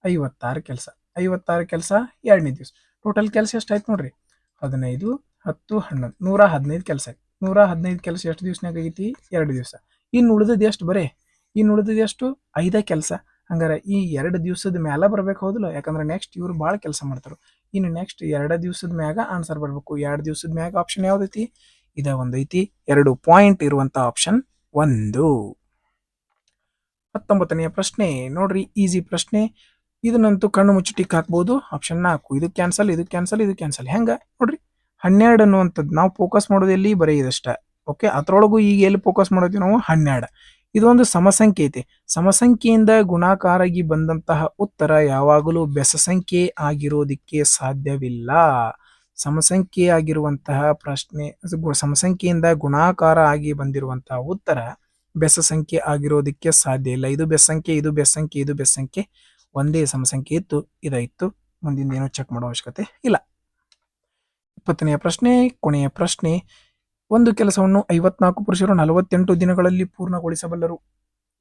56 ಕೆಲಸ. 56 ಕೆಲಸ ಎರಡನೇ ದಿವಸ. ಟೋಟಲ್ ಕೆಲಸ ಎಷ್ಟಾಯ್ತು ನೋಡ್ರಿ? 15 10 11 115 ಕೆಲಸ ಆಯ್ತು. 115 ಕೆಲಸ ಎಷ್ಟು ದಿವ್ಸನಾಗ ಆಗೈತಿ? 2 ದಿವಸ. ಇನ್ನು ಉಳಿದದ್ದು ಎಷ್ಟು? ಇನ್ನು ಉಳಿದದ್ದು ಎಷ್ಟು? 5 ಕೆಲಸ. ಹಂಗಾರೆ ಈ 2 ದಿವಸದ ಮ್ಯಾಲ ಬರ್ಬೇಕು, ಹೌದಿಲ್ಲ? ಯಾಕಂದ್ರೆ ನೆಕ್ಸ್ಟ್ ಇವ್ರು ಭಾಳ ಕೆಲಸ ಮಾಡ್ತಾರೆ. ಇನ್ನು ನೆಕ್ಸ್ಟ್ 2 ದಿವಸದ ಮ್ಯಾಗ ಆನ್ಸರ್ ಬರ್ಬೇಕು. 2 ದಿವಸದ ಮ್ಯಾಗ ಆಪ್ಷನ್ ಯಾವ್ದೈತಿ? ಇದ ಒಂದೈತಿ. 2 ಪಾಯಿಂಟ್ ಇರುವಂತ ಆಪ್ಷನ್ 1. 19ನೆಯ ಪ್ರಶ್ನೆ ನೋಡ್ರಿ, ಈಸಿ ಪ್ರಶ್ನೆ. ಇದನ್ನಂತೂ ಕಣ್ಣು ಮುಚ್ಚಿ ಟಿಕ್ ಹಾಕ್ಬೋದು. ಆಪ್ಷನ್ 4 ಇದು ಕ್ಯಾನ್ಸಲ್, ಇದು ಕ್ಯಾನ್ಸಲ್, ಇದು ಕ್ಯಾನ್ಸಲ್. ಹೆಂಗ ನೋಡ್ರಿ 12 ಅನ್ನುವಂಥದ್ದು ನಾವು ಫೋಕಸ್ ಮಾಡೋದು ಎಲ್ಲಿ ಬರೀ ಇದಷ್ಟ. ಓಕೆ, ಅದ್ರೊಳಗೂ ಈಗ ಎಲ್ಲಿ ಫೋಕಸ್ ಮಾಡೋತೀವಿ ನಾವು 12. ಇದೊಂದು ಸಮಸಂಖ್ಯೆ ಐತಿ. ಸಮಸಂಖ್ಯೆಯಿಂದ ಗುಣಾಕಾರಾಗಿ ಬಂದಂತಹ ಉತ್ತರ ಯಾವಾಗಲೂ ಬೆಸ ಸಂಖ್ಯೆ ಆಗಿರೋದಿಕ್ಕೆ ಸಾಧ್ಯವಿಲ್ಲ. ಸಮಸಂಖ್ಯೆ ಆಗಿರುವಂತಹ ಪ್ರಶ್ನೆ, ಸಮಸಂಖ್ಯೆಯಿಂದ ಗುಣಾಕಾರ ಆಗಿ ಬಂದಿರುವಂತಹ ಉತ್ತರ ಬೆಸ ಸಂಖ್ಯೆ ಆಗಿರೋದಿಕ್ಕೆ ಸಾಧ್ಯ ಇಲ್ಲ. ಇದು ಬೆಸ ಸಂಖ್ಯೆ, ಇದು ಬೆಸ ಸಂಖ್ಯೆ, ಇದು ಬೆಸ ಸಂಖ್ಯೆ. ಒಂದೇ ಸಮಸಂಖ್ಯೆ ಇತ್ತು, ಇದಾಯಿತು. ಮುಂದಿನ ಏನೋ ಚೆಕ್ ಮಾಡೋ ಅವಶ್ಯಕತೆ ಇಲ್ಲ. 20ನೆಯ ಪ್ರಶ್ನೆ, ಕೊನೆಯ ಪ್ರಶ್ನೆ. ಒಂದು ಕೆಲಸವನ್ನು 54 ಪುರುಷರು 48 ದಿನಗಳಲ್ಲಿ ಪೂರ್ಣಗೊಳಿಸಬಲ್ಲರು.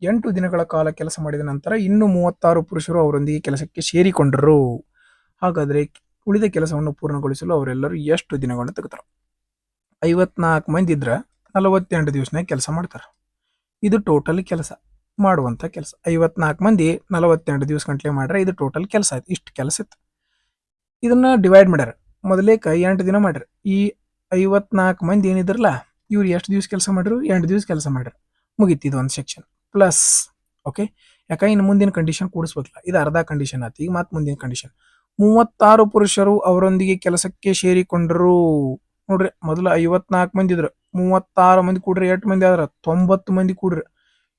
8 ದಿನಗಳ ಕಾಲ ಕೆಲಸ ಮಾಡಿದ ನಂತರ ಇನ್ನು 36 ಪುರುಷರು ಅವರೊಂದಿಗೆ ಕೆಲಸಕ್ಕೆ ಸೇರಿಕೊಂಡರು. ಹಾಗಾದರೆ ಉಳಿದ ಕೆಲಸವನ್ನು ಪೂರ್ಣಗೊಳಿಸಲು ಅವರೆಲ್ಲರೂ ಎಷ್ಟು ದಿನಗಳನ್ನು ತೆಗೆದರು? 54 ಮಂದಿ ಇದ್ರ 48 ದಿವಸನಾಗ ಕೆಲಸ ಮಾಡ್ತಾರೆ. ಇದು ಟೋಟಲ್ ಕೆಲಸ ಮಾಡುವಂಥ ಕೆಲಸ. 54 ಮಂದಿ 48 ದಿವಸ ಗಂಟ್ಲೆ ಮಾಡ್ರೆ ಇದು ಟೋಟಲ್ ಕೆಲಸ ಆಯ್ತು. ಇಷ್ಟು ಕೆಲಸ ಇತ್ತು. ಇದನ್ನ ಡಿವೈಡ್ ಮಾಡ್ಯಾರ. ಮೊದಲೇಕ 8 ದಿನ ಮಾಡ್ಯಾರ. ಈ 54 ಮಂದಿ ಏನಿದ್ರಲ್ಲ ಇವ್ರು ಎಷ್ಟು ದಿವಸ ಕೆಲಸ ಮಾಡ್ರು? 8 ದಿವಸ ಕೆಲಸ ಮಾಡ್ಯಾರ. ಮುಗೀತು ಇದು ಒಂದು ಸೆಕ್ಷನ್. ಪ್ಲಸ್ ಓಕೆ, ಯಾಕೆ ಇನ್ನು ಮುಂದಿನ ಕಂಡೀಷನ್ ಕೂಡಿಸ್ಬೇಕಲ್ಲ. ಇದು ಅರ್ಧ ಕಂಡೀಷನ್ ಆಯ್ತು. ಈಗ ಮತ್ತೆ ಮುಂದಿನ ಕಂಡೀಷನ್ 36 ಪುರುಷರು ಅವರೊಂದಿಗೆ ಕೆಲಸಕ್ಕೆ ಸೇರಿಕೊಂಡರು. ನೋಡ್ರಿ, ಮೊದಲು 54 ಮಂದಿ ಇದ್ರು, 36 ಮಂದಿ ಕೂಡ್ರಿ 8 ಮಂದಿ ಆದ್ರ 90 ಮಂದಿ ಕೂಡ್ರಿ.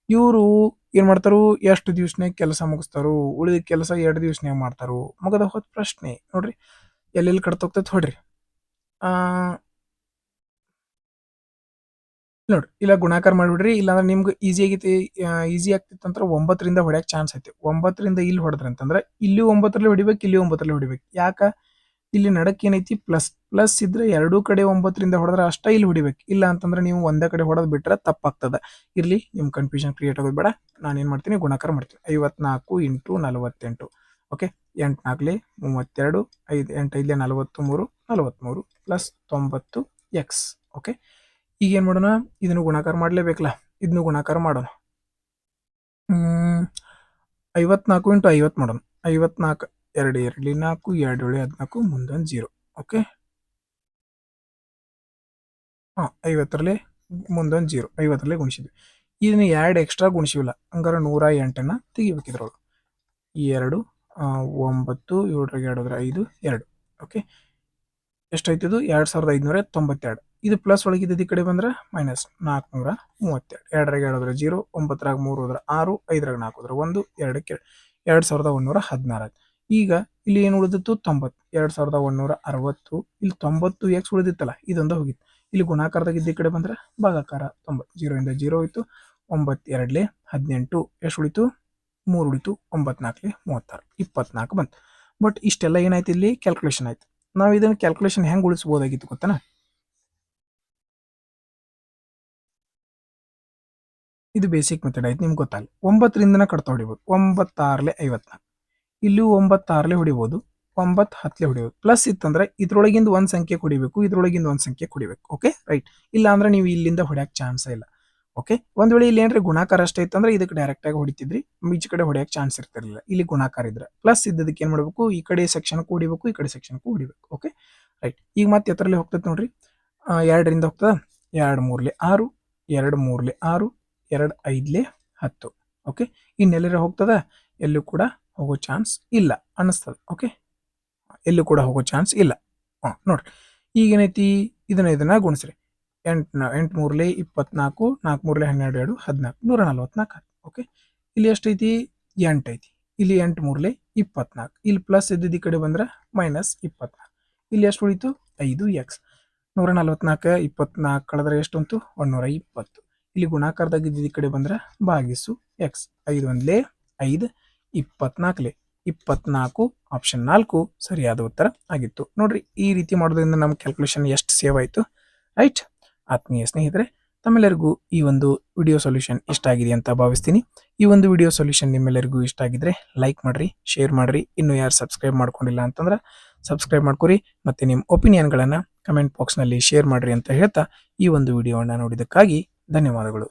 ಇವರು ಏನ್ ಮಾಡ್ತಾರು? ಎಷ್ಟು ದಿವ್ಸನಾಗ ಕೆಲಸ ಮುಗಿಸ್ತಾರು? ಉಳಿದ ಕೆಲಸ 2 ದಿವ್ಸನಾಗ ಮಾಡ್ತಾರು. ಮುಗದ ಹೋದ ಪ್ರಶ್ನೆ. ನೋಡ್ರಿ ಎಲ್ಲೆಲ್ಲಿ ಕಟ್ತೋಗ್ತೈತೆ ಹೊಡ್ರಿ. ನೋಡ್ರಿ ಇಲ್ಲ ಗುಣಾಕಾರ ಮಾಡಿಬಿಡ್ರಿ. ಇಲ್ಲಾಂದ್ರೆ ನಿಮ್ಗೆ ಈಸಿ ಆಗ್ತಿತ್ತಂದ್ರೆ 9ರಿಂದ ಹೊಡ್ಯಕ್ ಚಾನ್ಸ್ ಐತಿ. 9ರಿಂದ ಇಲ್ಲಿ ಹೊಡೆದ್ರಿ ಅಂತಂದ್ರೆ ಇಲ್ಲಿ 9ರಲ್ಲಿ ಹೊಡಿಬೇಕು, ಇಲ್ಲಿ 9ರಲ್ಲಿ ಹೊಡಿಬೇಕು. ಯಾಕ? ಇಲ್ಲಿ ನಡಕ್ ಏನೈತಿ? ಪ್ಲಸ್ ಇದ್ರೆ ಎರಡೂ ಕಡೆ 9ರಿಂದ ಹೊಡೆದ್ರೆ ಅಷ್ಟ ಇಲ್ಲಿ ಹೊಡಿಬೇಕು. ಇಲ್ಲ ಅಂತಂದ್ರೆ ನೀವು ಒಂದೇ ಕಡೆ ಹೊಡೆದ್ ಬಿಟ್ರೆ ತಪ್ಪಾಗ್ತದ. ಇರ್ಲಿ, ನಿಮ್ ಕನ್ಫ್ಯೂಷನ್ ಕ್ರಿಯೇಟ್ ಆಗೋದು ಬೇಡ. ನಾನು ಏನ್ ಮಾಡ್ತೀನಿ? ಗುಣಾಕಾರ ಮಾಡ್ತೀನಿ. 54 × 48. Okay, 8 4 32, 5 8 5 43, 43 plus 90 X. ಓಕೆ, ಈಗ ಏನ್ ಮಾಡೋಣ? ಇದನ್ನು ಗುಣಾಕಾರ ಮಾಡ್ಲೇಬೇಕಲ್ಲ. ಇದನ್ನು ಗುಣಾಕಾರ ಮಾಡೋಣ. 54 × 50 ಮಾಡೋಣ. 54 2 2 4 2 7 14 ಮುಂದೊಂದು 0. ಓಕೆ, 50ರಲ್ಲಿ ಮುಂದೊಂದು 0. 50ರಲ್ಲಿ ಗುಣಿಸಿದ್ವಿ. ಇದನ್ನ 2 ಎಕ್ಸ್ಟ್ರಾ ಗುಣಿಸಿವಿಲ್ಲ, ಹಂಗಾರೆ 108 ತೆಗಿಬೇಕು ಇದ್ರೊಳಗೆ. 2 9 7 5 2. ಓಕೆ, ಎಷ್ಟಾಯ್ತದು? 2592. ಇದು ಪ್ಲಸ್ ಒಳಗಿದ್ದು ಈ ಕಡೆ ಬಂದ್ರೆ ಮೈನಸ್ 432. 2 2 0, 9 3 6, 5 4 1, 2 2116. ಈಗ ಇಲ್ಲಿ ಏನು ಉಳಿದಿತ್ತು? 90. 2160. ಇಲ್ಲಿ 90 ಎಕ್ಸ್ ಉಳಿದಿತ್ತಲ್ಲ, ಇದೊಂದು ಹೋಗಿತ್ತು. ಇಲ್ಲಿ ಗುಣಾಕಾರದಾಗ ಈ ಕಡೆ ಬಂದ್ರೆ ಭಾಗಾಕಾರ 90. 0 ಇಂದ 0 ಹೋಯ್ತು. 9 2 18. ಎಷ್ಟು ಉಳಿತು? 3 ಉಳಿತು. 9 4 36, 24 ಬಂತು. ಬಟ್ ಇಷ್ಟೆಲ್ಲ ಏನಾಯ್ತು? ಇಲ್ಲಿ ಕ್ಯಾಲ್ಕುಲೇಷನ್ ಆಯ್ತು. ನಾವು ಇದನ್ನ ಕ್ಯಾಲ್ಕುಲೇಷನ್ ಹೆಂಗ್ ಉಳಿಸಬಹುದಾಗಿತ್ತು ಗೊತ್ತಾನ? ಇದು ಬೇಸಿಕ್ ಮೆಥಡ್ ಆಯ್ತು, ನಿಮ್ಗೆ ಗೊತ್ತಾಗಲಿ. 9ರಿಂದನ ಕಡ್ತಾ ಹೊಡಿಬೋದು. 9 6 54. ಇಲ್ಲೂ 9 6 ಹೊಡಿಬೋದು, 9 10 ಹೊಡಿಬೋದು. ಪ್ಲಸ್ ಇತ್ತಂದ್ರೆ ಇದ್ರೊಳಗಿಂದ ಒಂದು ಸಂಖ್ಯೆ ಕುಡಿಬೇಕು, ಇದ್ರೊಳಗಿಂದ ಒಂದು ಸಂಖ್ಯೆ ಕುಡಿಬೇಕು. Okay, right. ಇಲ್ಲ ಅಂದ್ರೆ ನೀವು ಇಲ್ಲಿಂದ ಹೊಡ್ಯಾಕ್ ಚಾನ್ಸ್ ಇಲ್ಲ. ಓಕೆ, ಒಂದ್ ವೇಳೆ ಇಲ್ಲಿ ಏನ್ರಿ ಗುಣಾಕಾರ ಅಷ್ಟೇ ಇತ್ತಂದ್ರೆ ಇದಕ್ಕೆ ಡೈರೆಕ್ಟ್ ಆಗಿ ಹೊಡಿತಿದ್ರಿ, ಈಚೆ ಕಡೆ ಹೊಡ್ಯಾಕ್ ಚಾನ್ಸ್ ಇರ್ತಿರ್ಲಿಲ್ಲ. ಇಲ್ಲಿ ಗುಣಾಕಾರ ಇದ್ರೆ ಪ್ಲಸ್ ಇದ್ದದಕ್ಕೆ ಏನ್ ಮಾಡ್ಬೇಕು? ಈ ಕಡೆ ಸೆಕ್ಷನ್ ಹೊಡಿಬೇಕು, ಈ ಕಡೆ ಸೆಕ್ಷನ್ ಹೊಡಿಬೇಕು. Okay, right. ಈಗ ಮತ್ತೆ ಎತ್ತರಲ್ಲಿ ಹೋಗ್ತದೆ ನೋಡ್ರಿ. 2ರಿಂದ ಹೋಗ್ತದ. 2 3 6, 2 3 6, 2 5 10. ಓಕೆ, ಇನ್ನೆಲ್ಲರ ಹೋಗ್ತದ? ಎಲ್ಲೂ ಕೂಡ ಹೋಗೋ ಚಾನ್ಸ್ ಇಲ್ಲ ಅನ್ನಿಸ್ತದೆ. ಓಕೆ, ಎಲ್ಲೂ ಕೂಡ ಹೋಗೋ ಚಾನ್ಸ್ ಇಲ್ಲ. ನೋಡ್ರಿ ಈಗೇನೈತಿ? ಇದನ್ನ ಗುಣಿಸ್ರಿ. 8 3 24, 4 3 12 14, 144. ಓಕೆ, ಇಲ್ಲಿ ಎಷ್ಟೈತಿ? 8 ಐತಿ. ಇಲ್ಲಿ 8 3 24. ಇಲ್ಲಿ ಪ್ಲಸ್ ಇದ್ದಿದ್ದು ಈ ಕಡೆ ಬಂದ್ರೆ ಮೈನಸ್ 24. ಇಲ್ಲಿ ಎಷ್ಟು ಉಳಿತು? 5 ಎಕ್ಸ್. 144 24 ಕಳೆದ್ರೆ ಎಷ್ಟು ಬಂತು? 120. ಇಲ್ಲಿ ಗುಣಾಕಾರದಾಗ ಇದ್ದಿದ್ದು ಈ ಕಡೆ ಬಂದ್ರೆ ಭಾಗಿಸು ಎಕ್ಸ್. 5 1 5, 24 24. ಆಪ್ಷನ್ 4 ಸರಿಯಾದ ಉತ್ತರ ಆಗಿತ್ತು. ನೋಡ್ರಿ, ಈ ರೀತಿ ಮಾಡೋದ್ರಿಂದ ನಮ್ಮ ಕ್ಯಾಲ್ಕುಲೇಷನ್ ಎಷ್ಟು ಸೇವ್ ಆಯ್ತು. ರೈಟ್. ಆತ್ಮೀಯ ಸ್ನೇಹಿತರೆ, ತಮ್ಮೆಲ್ಲರಿಗೂ ಈ ಒಂದು ವಿಡಿಯೋ ಸೊಲ್ಯೂಷನ್ ಇಷ್ಟ ಆಗಿದೆ ಅಂತ ಭಾವಿಸ್ತೀನಿ. ಈ ಒಂದು ವಿಡಿಯೋ ಸೊಲ್ಯೂಷನ್ ನಿಮ್ಮೆಲ್ಲರಿಗೂ ಇಷ್ಟ ಆಗಿದ್ರೆ ಲೈಕ್ ಮಾಡ್ರಿ, ಶೇರ್ ಮಾಡ್ರಿ. ಇನ್ನು ಯಾರು ಸಬ್ಸ್ಕ್ರೈಬ್ ಮಾಡ್ಕೊಂಡಿಲ್ಲ ಅಂತಂದ್ರೆ ಸಬ್ಸ್ಕ್ರೈಬ್ ಮಾಡ್ಕೊರಿ. ಮತ್ತೆ ನಿಮ್ಮ ಒಪಿನಿಯನ್ಗಳನ್ನು ಕಮೆಂಟ್ ಬಾಕ್ಸ್ನಲ್ಲಿ ಶೇರ್ ಮಾಡ್ರಿ ಅಂತ ಹೇಳ್ತಾ ಈ ಒಂದು ವಿಡಿಯೋವನ್ನು ನೋಡಿದ್ದಕ್ಕಾಗಿ ಧನ್ಯವಾದಗಳು.